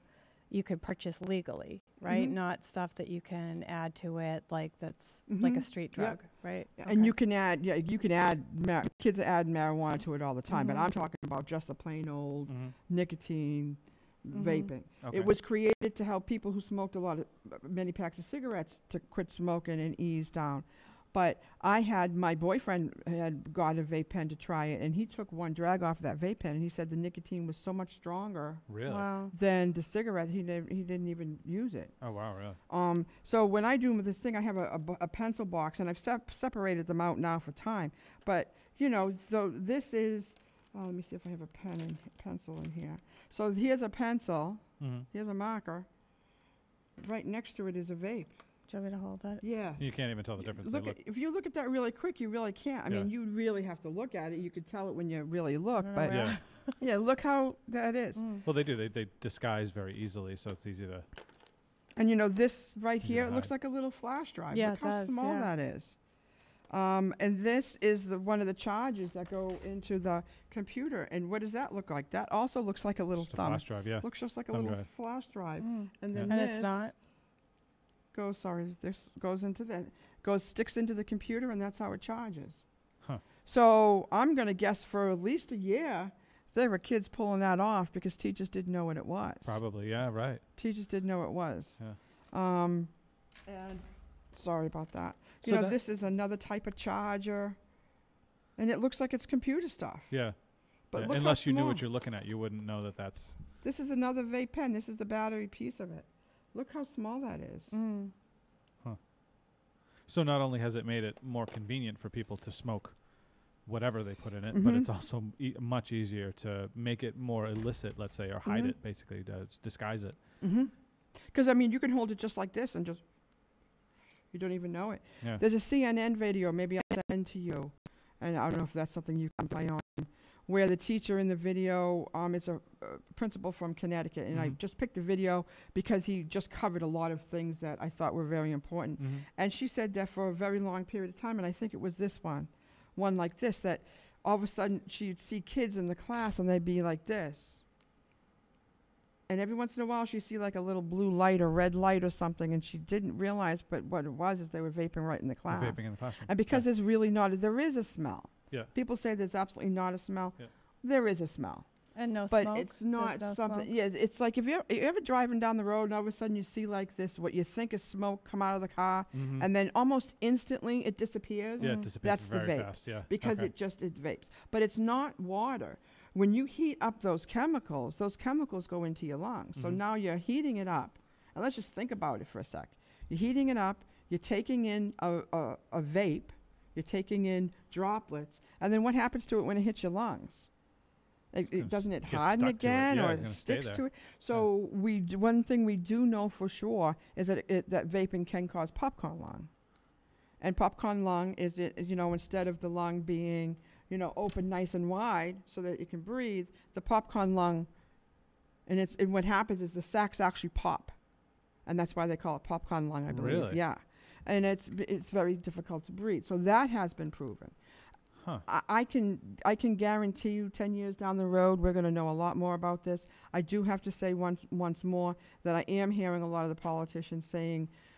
you could purchase legally, right? Not stuff that you can add to it, like that's like a street drug, right?
Yeah. And you can add, kids add marijuana to it all the time, but I'm talking about just the plain old nicotine vaping.
Okay.
It was created to help people who smoked many packs of cigarettes to quit smoking and ease down. But my boyfriend had got a vape pen to try it, and he took one drag off of that vape pen, and he said the nicotine was so much stronger than the cigarette, he didn't even use it.
Oh, wow, really?
So when I do this thing, I have a pencil box, and I've separated them out now for time. But, so this is, let me see if I have a pencil in here. So here's a pencil, here's a marker. Right next to it is a vape.
Do you want me to hold that?
Yeah.
You can't even tell the difference.
If you look at that really quick, you really can't. I mean, you really have to look at it. You could tell it when you really look. But yeah, look how that is.
Well, they do. They disguise very easily, so it's easy to.
And this right here, it looks like a little flash drive.
Yeah,
look how small that is. And this is one of the charges that go into the computer. And what does that look like? That also looks like a little thumb.
Flash drive, yeah.
Looks just like a
thumb
little
drive.
flash drive. And then
it's not.
This sticks into the computer, and that's how it charges.
Huh.
So I'm going to guess for at least a year, there were kids pulling that off because teachers didn't know what it was.
Probably, yeah, right.
Teachers didn't know what it was.
Yeah.
And sorry about that.
So
this is another type of charger, and it looks like it's computer stuff.
Yeah.
But look
unless
how
you knew
small.
what you're looking at, you wouldn't know that that's.
This is another vape pen. This is the battery piece of it. Look how small that is.
Huh. So not only has it made it more convenient for people to smoke whatever they put in it, but it's also much easier to make it more illicit, let's say, or hide it, basically, to disguise it.
Because, you can hold it just like this and you don't even know it.
Yeah.
There's a CNN video, maybe I'll send to you, and I don't know if that's something you can play on, where the teacher in the video, it's a principal from Connecticut, and I just picked the video because he just covered a lot of things that I thought were very important. And she said that for a very long period of time, and I think it was this one like this, that all of a sudden she'd see kids in the class and they'd be like this. And every once in a while she'd see like a little blue light or red light or something, and she didn't realize, but what it was is they were vaping right in the class.
Vaping in the classroom.
And because there's really there is a smell.
Yeah.
People say there's absolutely not a smell.
Yeah.
There is a smell.
And no
but
smoke?
It's not
There's no
something.
smoke?
Yeah, it's like if you're ever driving down the road and all of a sudden you see like this, what you think is smoke come out of the car, and then almost instantly it disappears.
Yeah, it disappears
That's
very
the vape.
fast, yeah.
Because it vapes. But it's not water. When you heat up those chemicals go into your lungs. So now you're heating it up. And let's just think about it for a sec. You're heating it up. You're taking in a vape. You're taking in droplets. And then what happens to it when it hits your lungs? Doesn't it harden again, or it sticks to it? So one thing we do know for sure is that that vaping can cause popcorn lung. And popcorn lung is instead of the lung being open nice and wide so that it can breathe, the popcorn lung, and what happens is the sacs actually pop, and that's why they call it popcorn lung, I believe.
Really?
Yeah, and it's very difficult to breathe. So that has been proven.
Huh.
I can guarantee you 10 years down the road we're going to know a lot more about this. I do have to say once more that I am hearing a lot of the politicians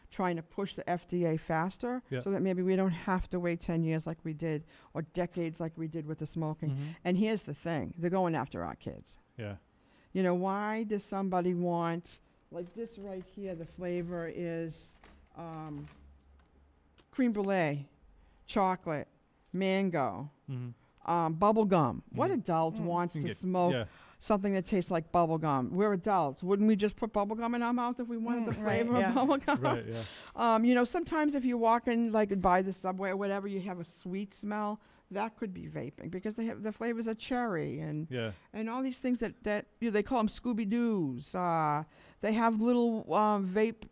trying to push the FDA faster so that maybe we don't have to wait 10 years like we did, or decades like we did with the smoking. And here's the thing, they're going after our kids.
Yeah.
Why does somebody want, like this right here, the flavor is creme brulee, chocolate, mango, bubble gum. What adult wants to smoke something that tastes like bubble gum? We're adults. Wouldn't we just put bubble gum in our mouth if we wanted the flavor of bubble gum?
Right, yeah.
Sometimes if you're walking by the subway or whatever, you have a sweet smell. That could be vaping because the flavors are cherry and all these things that they call them Scooby-Doos. They have little vape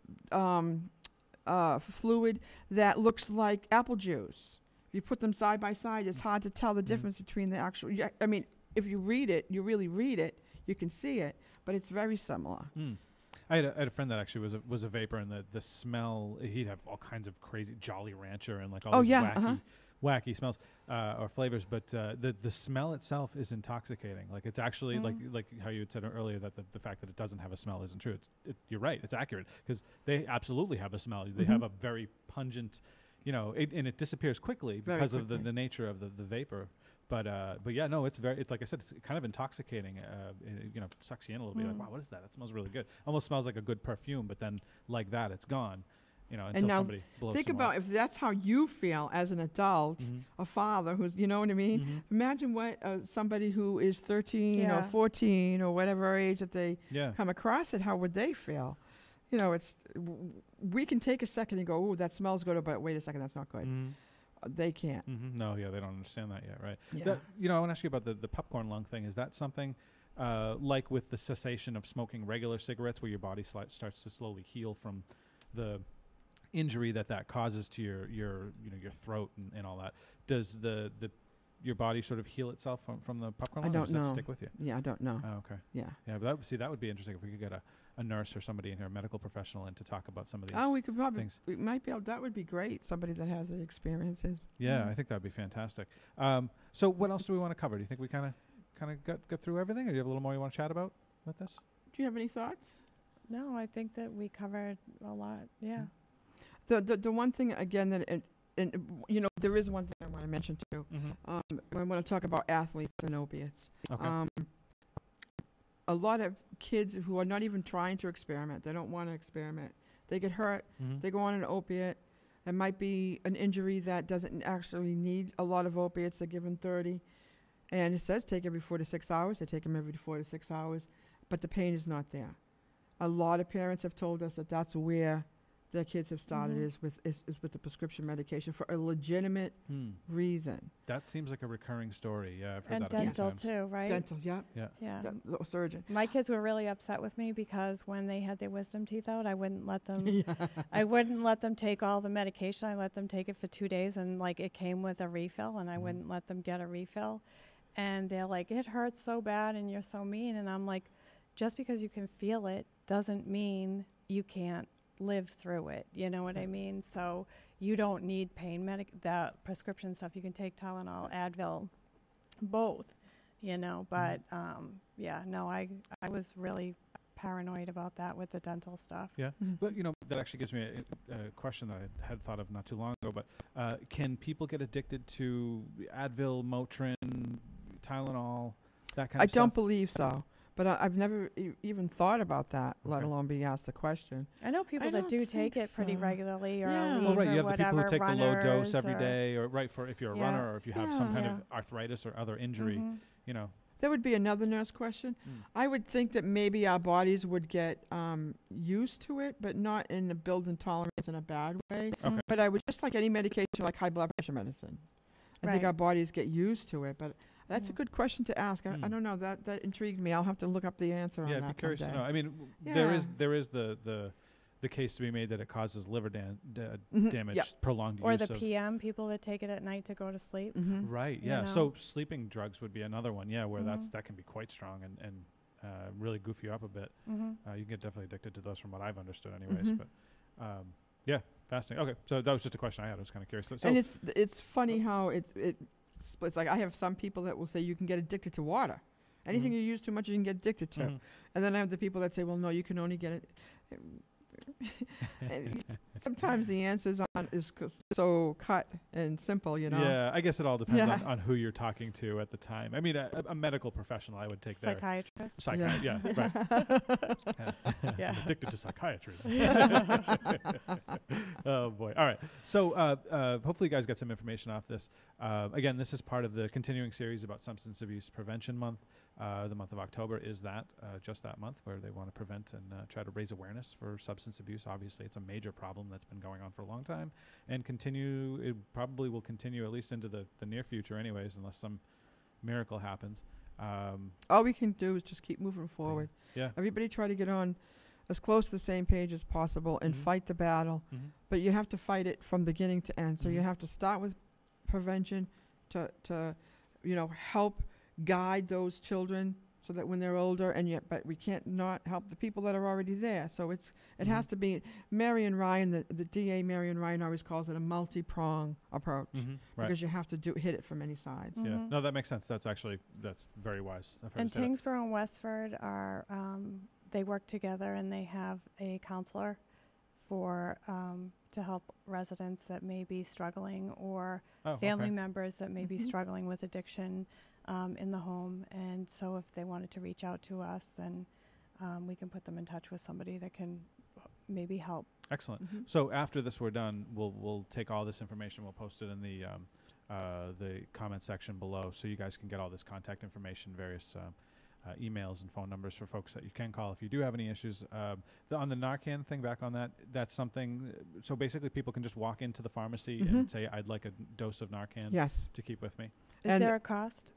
fluid that looks like apple juice. If you put them side by side, it's hard to tell the difference between the actual. If you read it, you really read it, you can see it, but it's very similar.
I had a friend that actually was a vapor, and the smell, he'd have all kinds of crazy Jolly Rancher and like all these wacky smells or flavors, but the smell itself is intoxicating. Like it's actually like how you had said earlier that the fact that it doesn't have a smell isn't true. You're right. It's accurate because they absolutely have a smell. They have a very pungent, and it disappears quickly because of the nature of the vapor. But yeah, no, it's like I said, it's kind of intoxicating. It sucks you in a little bit. Like, wow, what is that? That smells really good. Almost smells like a good perfume, but then like that, it's gone. Until
and now
somebody blows
think
some
about
more.
if that's how you feel as an adult, a father who's, you know what I mean? Imagine what somebody who is 13 or 14 or whatever age that they come across it, how would they feel? We can take a second and go, oh, that smells good, but wait a second, that's not good. They can't.
No, they don't understand that yet, right?
Yeah.
I want to ask you about the popcorn lung thing. Is that something like with the cessation of smoking regular cigarettes, where your body starts to slowly heal from the injury that causes to your throat and all that? Does your body sort of heal itself from the popcorn lung?
I don't
or does
know.
that stick with you?
Yeah, I don't know.
Oh, okay.
Yeah.
Yeah, but that would be interesting if we could get a nurse or somebody in here, a medical professional, in to talk about some of these.
Oh, we could probably.
things.
We might be able. That would be great. Somebody that has the experiences.
Yeah, I think that would be fantastic. So what else do we want to cover? Do you think we kind of got through everything, or do you have a little more you want to chat about with this?
Do you have any thoughts?
No, I think that we covered a lot. Yeah.
The one thing again that there is one thing I want to mention too. I want to talk about athletes and opiates.
Okay.
A lot of kids who are not even trying to experiment, they don't want to experiment. They get hurt, they go on an opiate. It might be an injury that doesn't actually need a lot of opiates. They're given 30. And it says take every 4 to 6 hours. They take them every 4 to 6 hours. But the pain is not there. A lot of parents have told us that that's where their kids have started is with the prescription medication for a legitimate reason.
That seems like a recurring story. Yeah, I've heard
And
that a few
dental
times.
too, right?
Dental, yeah.
Yeah.
The surgeon.
My kids were really upset with me because when they had their wisdom teeth out, I wouldn't let them. I wouldn't let them take all the medication. I let them take it for 2 days, and like it came with a refill, and I wouldn't let them get a refill. And they're like, "It hurts so bad, and you're so mean." And I'm like, just because you can feel it doesn't mean you can't live through it. You know what I mean? So you don't need pain the prescription stuff. You can take Tylenol, Advil, both, but I was really paranoid about that with the dental stuff.
Yeah. But that actually gives me a question that I had thought of not too long ago, but can people get addicted to Advil, Motrin, Tylenol, that kind of stuff?
I don't believe so. But I've never even thought about that, let alone be asked the question.
I know people that do take it pretty regularly, or
Yeah.
leave
Well, right.
or
You have the people who
whatever,
take the low dose
runners
every
or-
day, or for if you're a runner, or if you have some kind
Yeah.
of arthritis or other injury.
That would be another nurse question. I would think that maybe our bodies would get used to it, but not in the build-in tolerance in a bad way.
Okay.
But I would just like any medication, like high blood pressure medicine. I think
Right.
our bodies get used to it, but that's a good question to ask. I don't know. That intrigued me. I'll have to look up the answer on that.
Yeah, I'd be curious to
someday.
know. I mean, there is the case to be made that it causes liver damage,
Yep.
prolonged
Or
use
the
of.
PM, people that take it at night to go to sleep.
Right.
you
Yeah.
know?
So sleeping drugs would be another one. Yeah, where that can be quite strong and really goof you up a bit. You can get definitely addicted to those, from what I've understood, anyways. But yeah, fascinating. Okay, so that was just a question I had. I was kind of curious. So
And it's funny how it splits. Like I have some people that will say you can get addicted to water. Anything you use too much, you can get addicted to. And then I have the people that say, well, no, you can only get it. And sometimes the answers is so cut and simple,
Yeah, I guess it all depends
Yeah.
on who you're talking to at the time. I mean, a medical professional, I would take their
Psychiatrist.
psychiatrist. Yeah, right.
Yeah.
I'm addicted to psychiatry. Oh boy! All right. So hopefully, you guys got some information off this. Again, this is part of the continuing series about Substance Abuse Prevention Month. The month of October is just that month where they want to prevent and try to raise awareness for substance abuse. Obviously, it's a major problem that's been going on for a long time, and it probably will continue at least into the near future anyways, unless some miracle happens.
all we can do is just keep moving forward.
Yeah.
Everybody try to get on as close to the same page as possible and fight the battle. But you have to fight it from beginning to end. So you have to start with prevention to help guide those children so that when they're older, but we can't not help the people that are already there. So it has to be, Marion Ryan, the DA Marion Ryan always calls it a multi-prong approach, because you have to hit it from many sides.
Yeah, no, that makes sense. That's very wise.
And Tyngsborough and Westford are, they work together, and they have a counselor for to help residents that may be struggling, or family members that may be struggling with addiction in the home. And so if they wanted to reach out to us, then we can put them in touch with somebody that can maybe help.
Excellent. So after this we're done, we'll take all this information, we'll post it in the comment section below, so you guys can get all this contact information, various emails and phone numbers for folks that you can call if you do have any issues. On the Narcan thing, back on that, that's something, so basically people can just walk into the pharmacy and say, I'd like a dose of Narcan to keep with me.
Is there a cost?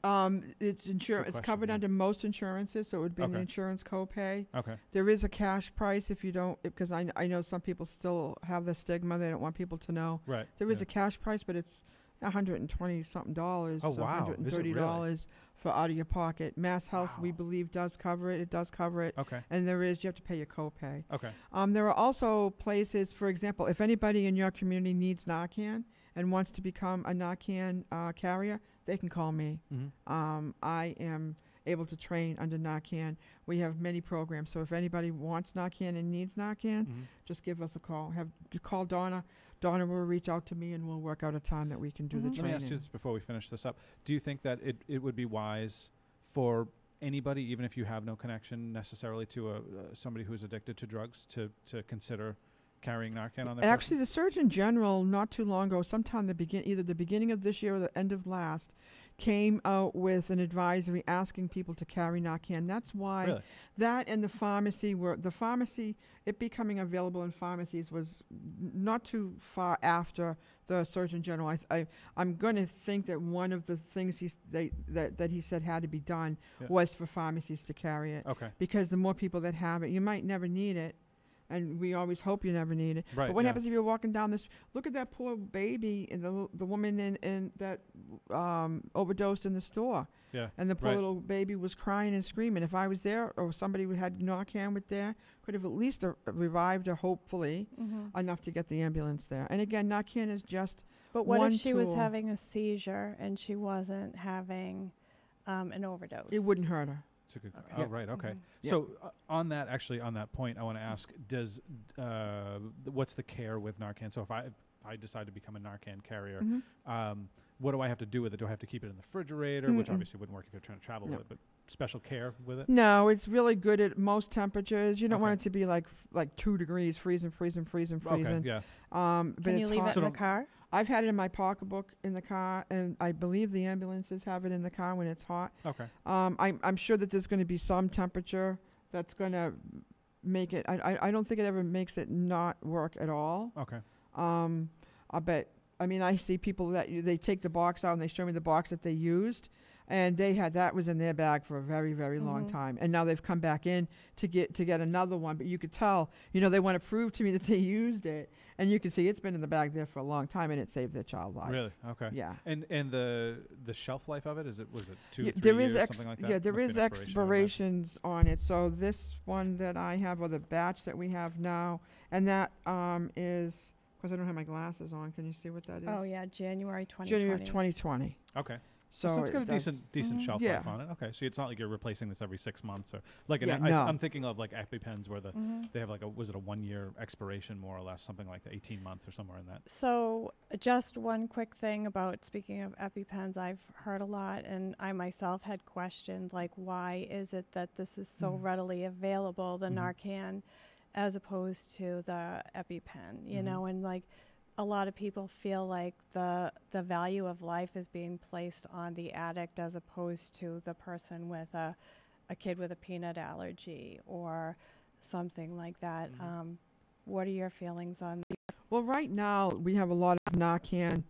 It's it's covered under most insurances, so it would be an insurance copay.
Okay.
There is a cash price if you don't, because I know some people still have the stigma, they don't want people to know.
Right.
There is a cash price, but it's $120 something.
Oh, wow.
$130 for out of your pocket. Mass Health, we believe, does cover it. It does cover it.
Okay.
And you have to pay your copay.
Okay.
There are also places, for example, if anybody in your community needs Narcan and wants to become a Narcan carrier, they can call me. I am able to train under Narcan. We have many programs, so if anybody wants Narcan and needs Narcan, just give us a call. You call Donna. Donna will reach out to me, and we'll work out a time that we can do the training.
Let me ask you this before we finish this up. Do you think that it would be wise for anybody, even if you have no connection necessarily to somebody who's addicted to drugs, to consider carrying Narcan on their
Actually, the Surgeon General, not too long ago, sometime either the beginning of this year or the end of last, came out with an advisory asking people to carry Narcan. That's why that and the pharmacy, it becoming available in pharmacies was not too far after the Surgeon General. I'm going to think that one of the things that he said had to be done was for pharmacies to carry it.
Okay.
Because the more people that have it, you might never need it. And we always hope you never need it.
Right,
but what happens if you're walking down this? Look at that poor baby and the woman in that overdosed in the store.
Yeah.
And the poor little baby was crying and screaming. If I was there, or somebody who had Narcan with there, could have at least revived her, hopefully, enough to get the ambulance there. And again, Narcan is just
But what
one
if she was
tool.
having a seizure and she wasn't having an overdose?
It wouldn't hurt her.
Oh, right. Okay. So on that point, I want to ask: what's the care with Narcan? So if I decide to become a Narcan carrier, what do I have to do with it? Do I have to keep it in the refrigerator, which obviously wouldn't work if you're trying to travel with it? But special care with it?
No, it's really good at most temperatures. You don't want it to be like 2 degrees, freezing.
Okay. Yeah.
But
Can you leave it in the car?
I've had it in my pocketbook in the car, and I believe the ambulances have it in the car when it's hot.
Okay.
I'm sure that there's going to be some temperature that's going to make it. I don't think it ever makes it not work at all.
Okay.
I see people that they take the box out and they show me the box that they used, and that was in their bag for a very, very long time. And now they've come back in to get another one. But you could tell, they want to prove to me that they used it, and you can see it's been in the bag there for a long time, and it saved their child life.
Really? Okay.
Yeah.
And the shelf life of it, was it 2, 3
there
years,
is
something like that?
Yeah, there is expirations on it. So this one that I have, or the batch that we have now, and that is. Because I don't have my glasses on. Can you see what that is?
Oh, yeah, January 2020.
January of 2020.
Okay.
So
it's got a decent shelf life on it. Okay, so it's not like you're replacing this every 6 months or like I'm thinking of like EpiPens where they have like was it a 1-year expiration more or less, something like 18 months or somewhere in that.
So just one quick thing about speaking of EpiPens, I've heard a lot, and I myself had questioned like why is it that this is so readily available, the Narcan, as opposed to the EpiPen, you know, and like a lot of people feel like the value of life is being placed on the addict as opposed to the person with a kid with a peanut allergy or something like that. What are your feelings on that?
Well, right now we have a lot of Narcan.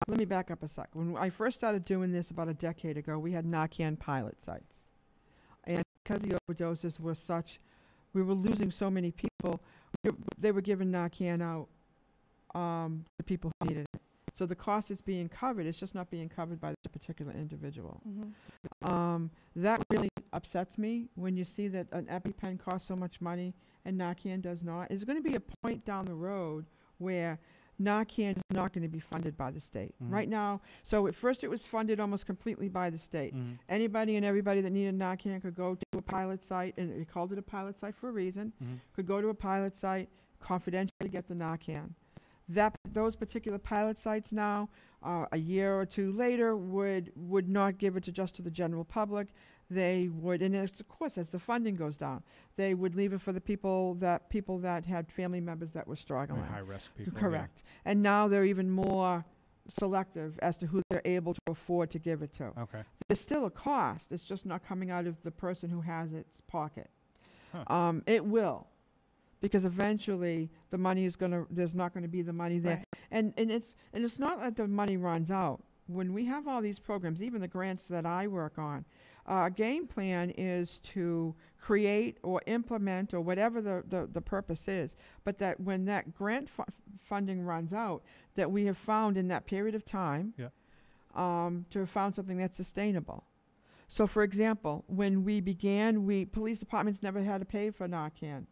Let me back up a sec. When I first started doing this about a decade ago, we had Narcan pilot sites. And because the overdoses were such, we were losing so many people, they were giving Narcan out to people who needed it. So the cost is being covered. It's just not being covered by the particular individual. That really upsets me when you see that an EpiPen costs so much money and Narcan does not. There's going to be a point down the road where Narcan is not going to be funded by the state. Right now, so at first it was funded almost completely by the state. Anybody and everybody that needed Narcan could go to a pilot site, and they called it a pilot site for a reason, could go to a pilot site, confidentially get the Narcan. Those particular pilot sites now, a year or two later, would not give it just to the general public. They would, and of course, as the funding goes down, they would leave it for the people that had family members that were struggling.
High risk people.
Correct. Yeah. And now they're even more selective as to who they're able to afford to give it to.
Okay.
There's still a cost. It's just not coming out of the person who has its pocket.
Huh.
It will. Because eventually the money there's not going to be the money there. Right. And it's not that the money runs out. When we have all these programs, even the grants that I work on, our game plan is to create or implement or whatever the purpose is, but that when that grant funding runs out, that we have found in that period of time to have found something that's sustainable. So for example, when we began, police departments never had to pay for Narcan.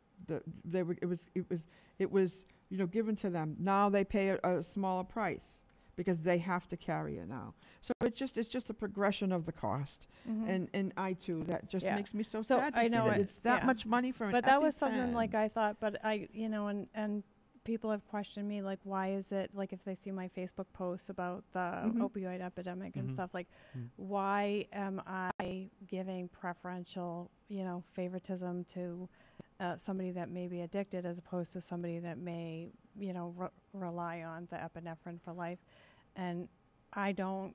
It was given to them. Now they pay a smaller price because they have to carry it now. So it's just a progression of the cost. And I too, that just makes me so sad to see that it's that much money for an
But that was
EpiPen.
something like I thought, but and people have questioned me, like, why is it, like, if they see my Facebook posts about the opioid epidemic and stuff, like, why am I giving preferential, favoritism to somebody that may be addicted as opposed to somebody that may, rely on the epinephrine for life? And I don't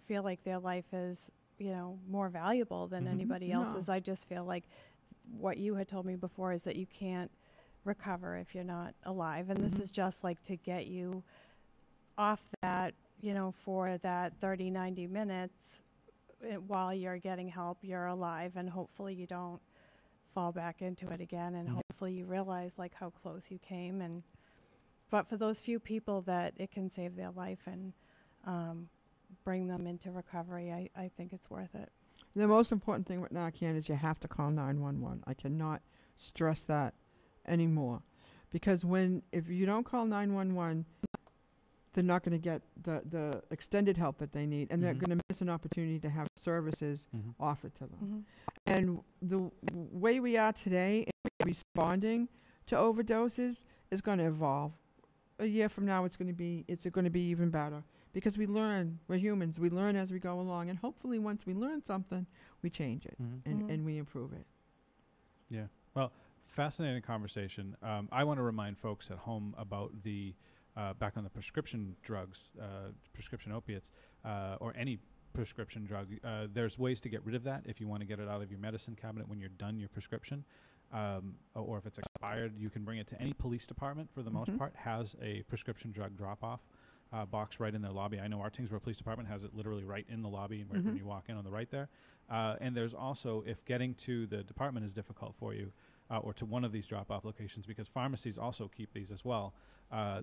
feel like their life is, more valuable than anybody else's. I just feel like what you had told me before is that you can't recover if you're not alive. And this is just like to get you off that, for that 30, 90 minutes while you're getting help, you're alive, and hopefully you don't fall back into it again, and hopefully you realize like how close you came. But for those few people that it can save their life and bring them into recovery, I think it's worth it.
The most important thing with Narcan is you have to call 911. I cannot stress that anymore, because if you don't call 911, they're not going to get the extended help that they need, and they're going to miss an opportunity to have services offered to them. And the way we are today in responding to overdoses is going to evolve. A year from now, it's going to be even better, because we learn. We're humans. We learn as we go along, and hopefully once we learn something, we change it and we improve it.
Yeah. Well, fascinating conversation. I want to remind folks at home about the back on the prescription drugs, prescription opiates, or any prescription drug. There's ways to get rid of that if you want to get it out of your medicine cabinet when you're done your prescription. Or if it's expired, you can bring it to any police department, for the most part, has a prescription drug drop-off box right in their lobby. I know our Tyngsborough Police Department has it literally right in the lobby, right when you walk in on the right there. And there's also, if getting to the department is difficult for you, or to one of these drop-off locations, because pharmacies also keep these as well,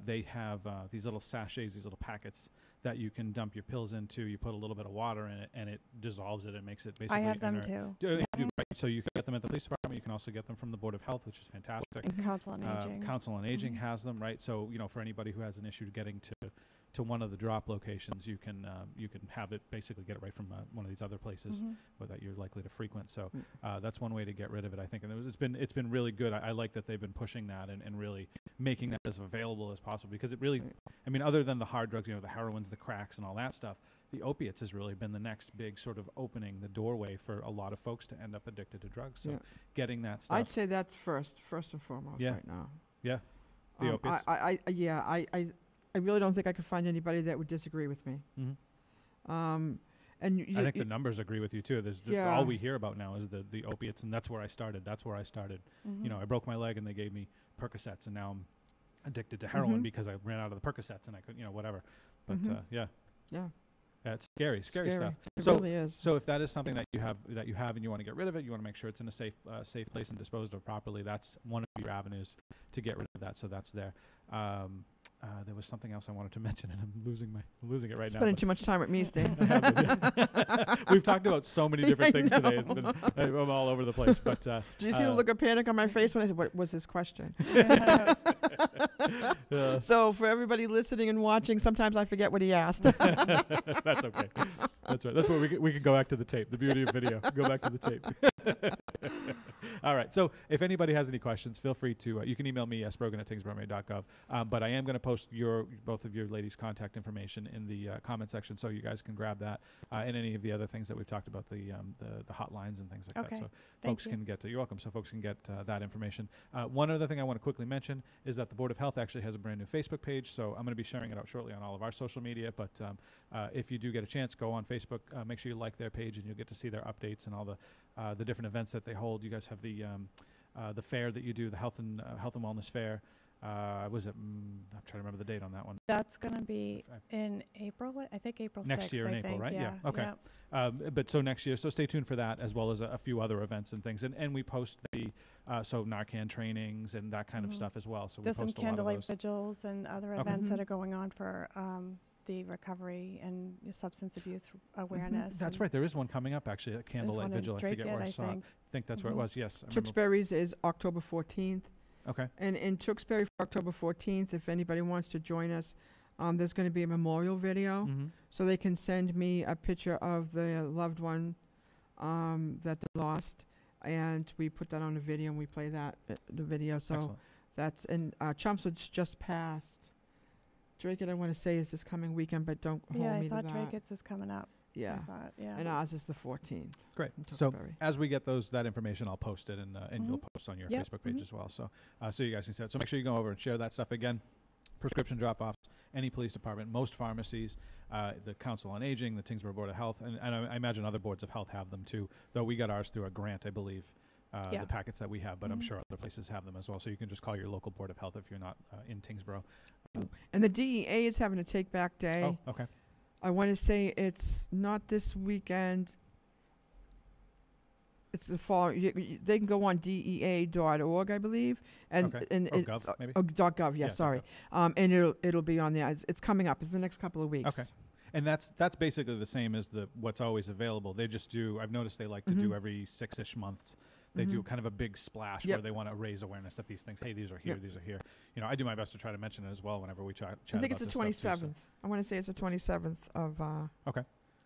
they have these little sachets, these little packets that you can dump your pills into. You put a little bit of water in it, and it dissolves it and makes it basically...
I have them too.
So you can get them at the police department. You can also get them from the Board of Health, which is fantastic.
And Council on Aging.
Council on Aging has them, right? So, for anybody who has an issue getting to one of the drop locations, you can have it, basically get it right from one of these other places that you're likely to frequent. So that's one way to get rid of it, I think. And it's been really good. I like that they've been pushing that and really making that as available as possible, because it really, I mean, other than the hard drugs, the heroines, the cracks, and all that stuff, the opiates has really been the next big sort of opening the doorway for a lot of folks to end up addicted to drugs. So getting that stuff.
I'd say that's first and foremost right now.
Yeah. The opiates.
I really don't think I could find anybody that would disagree with me.
And I think the numbers agree with you too. All we hear about now is the opiates, and that's where I started. I broke my leg and they gave me Percocets, and now I'm addicted to heroin because I ran out of the Percocets and I could, whatever. But it's scary stuff.
It really is.
So if that is something that you have and you want to get rid of it, you want to make sure it's in a safe place and disposed of properly. That's one of your avenues to get rid of that. So that's there. there was something else I wanted to mention, and I'm losing it right now.
Spending too much time with me, Steve.
We've talked about so many different things today. It's been I'm all over the place. But
do you see the look of panic on my face when I said, "What was this question?" So for everybody listening and watching, sometimes I forget what he asked.
That's okay. That's right. That's where we can go back to the tape. The beauty of video. Go back to the tape. All right. So if anybody has any questions, feel free to. You can email me sbrogan@tyngsborough.gov. But I am going to post both of your ladies' contact information in the comment section, so you guys can grab that and any of the other things that we've talked about, the hotlines and things like that. So folks can get. You're welcome. So folks can get that information. One other thing I want to quickly mention is that the Board of Health actually has a brand new Facebook page. So I'm going to be sharing it out shortly on all of our social media. But if you do get a chance, go on Facebook. Make sure you like their page, and you'll get to see their updates and all the different events that they hold. You guys have the fair that you do, the health and wellness fair. Was it? I'm trying to remember the date on that one.
That's going to be in April. I think April 6th.
Next year in April, right?
Yeah.
Okay. But so next year, so stay tuned for that, as well as a few other events and things. And we post the so Narcan trainings and that kind of stuff as well. So
there's
we post
some candlelight vigils and other events that are going on for the recovery and substance abuse awareness.
That's right. There is one coming up, actually, a candlelight vigil. I forget where I saw it. I think that's where it was. Yes.
Tewksbury's is October 14th.
Okay.
And in Tewksbury for October 14th, if anybody wants to join us, there's going to be a memorial video. So they can send me a picture of the loved one that they lost. And we put that on a video and we play the video. So excellent. That's in Chelmsford's just passed. Drake-It, I want to say, is this coming weekend, but don't hold me to that.
I thought Drake-It's is coming up.
Yeah. And ours is the 14th.
Great. So as we get that information, I'll post it, and you'll post on your Facebook page as well. So so you guys can see it. So make sure you go over and share that stuff. Again, prescription drop-offs, any police department, most pharmacies, the Council on Aging, the Tyngsborough Board of Health, and I imagine other boards of health have them too, though we got ours through a grant, I believe. The packets that we have, but I'm sure other places have them as well. So you can just call your local Board of Health if you're not in Tyngsborough.
And the DEA is having a Take Back Day.
Oh, okay.
I want to say it's not this weekend. It's the fall. They can go on DEA.org, I believe, and
.gov, maybe.
.gov. Yeah, sorry.
.gov.
And it'll be on there. It's coming up. It's the next couple of weeks.
Okay. And that's basically the same as what's always available. They just do. I've noticed they like to do every 6-ish months. They do kind of a big splash where they want to raise awareness that these things. Hey, these are here. These are here. You know, I do my best to try to mention it as well whenever we chat.
I think it's the 27th. I want to say it's the 27th of.
Okay.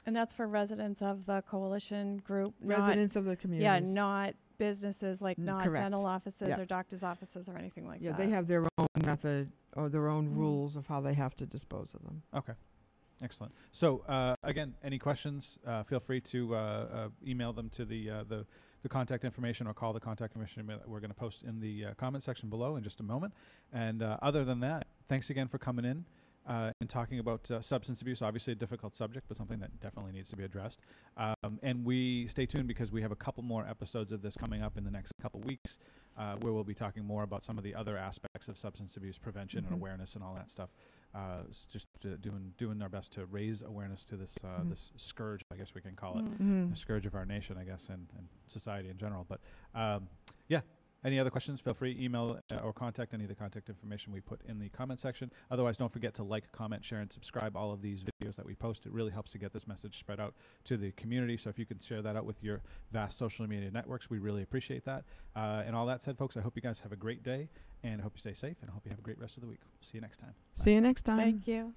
And that's for residents of the coalition group.
Residents of the community.
Yeah, not businesses, like not
correct.
dental offices or doctor's offices or anything like that.
Yeah, they have their own method or their own rules of how they have to dispose of them.
Okay. Excellent. So again, any questions? Feel free to email them to the contact information or call the contact information that we're going to post in the comment section below in just a moment. And other than that, thanks again for coming in and talking about substance abuse. Obviously a difficult subject, but something that definitely needs to be addressed. And we stay tuned because we have a couple more episodes of this coming up in the next couple weeks where we'll be talking more about some of the other aspects of substance abuse prevention and awareness and all that stuff. Just doing our best to raise awareness to this this scourge, I guess we can call it, the scourge of our nation, I guess, and society in general. But any other questions? Feel free email or contact any of the contact information we put in the comment section. Otherwise, don't forget to like, comment, share, and subscribe all of these videos that we post. It really helps to get this message spread out to the community. So if you can share that out with your vast social media networks, we really appreciate that. And all that said, folks, I hope you guys have a great day, and I hope you stay safe, and I hope you have a great rest of the week. See you next time.
See you next time.
Thank you.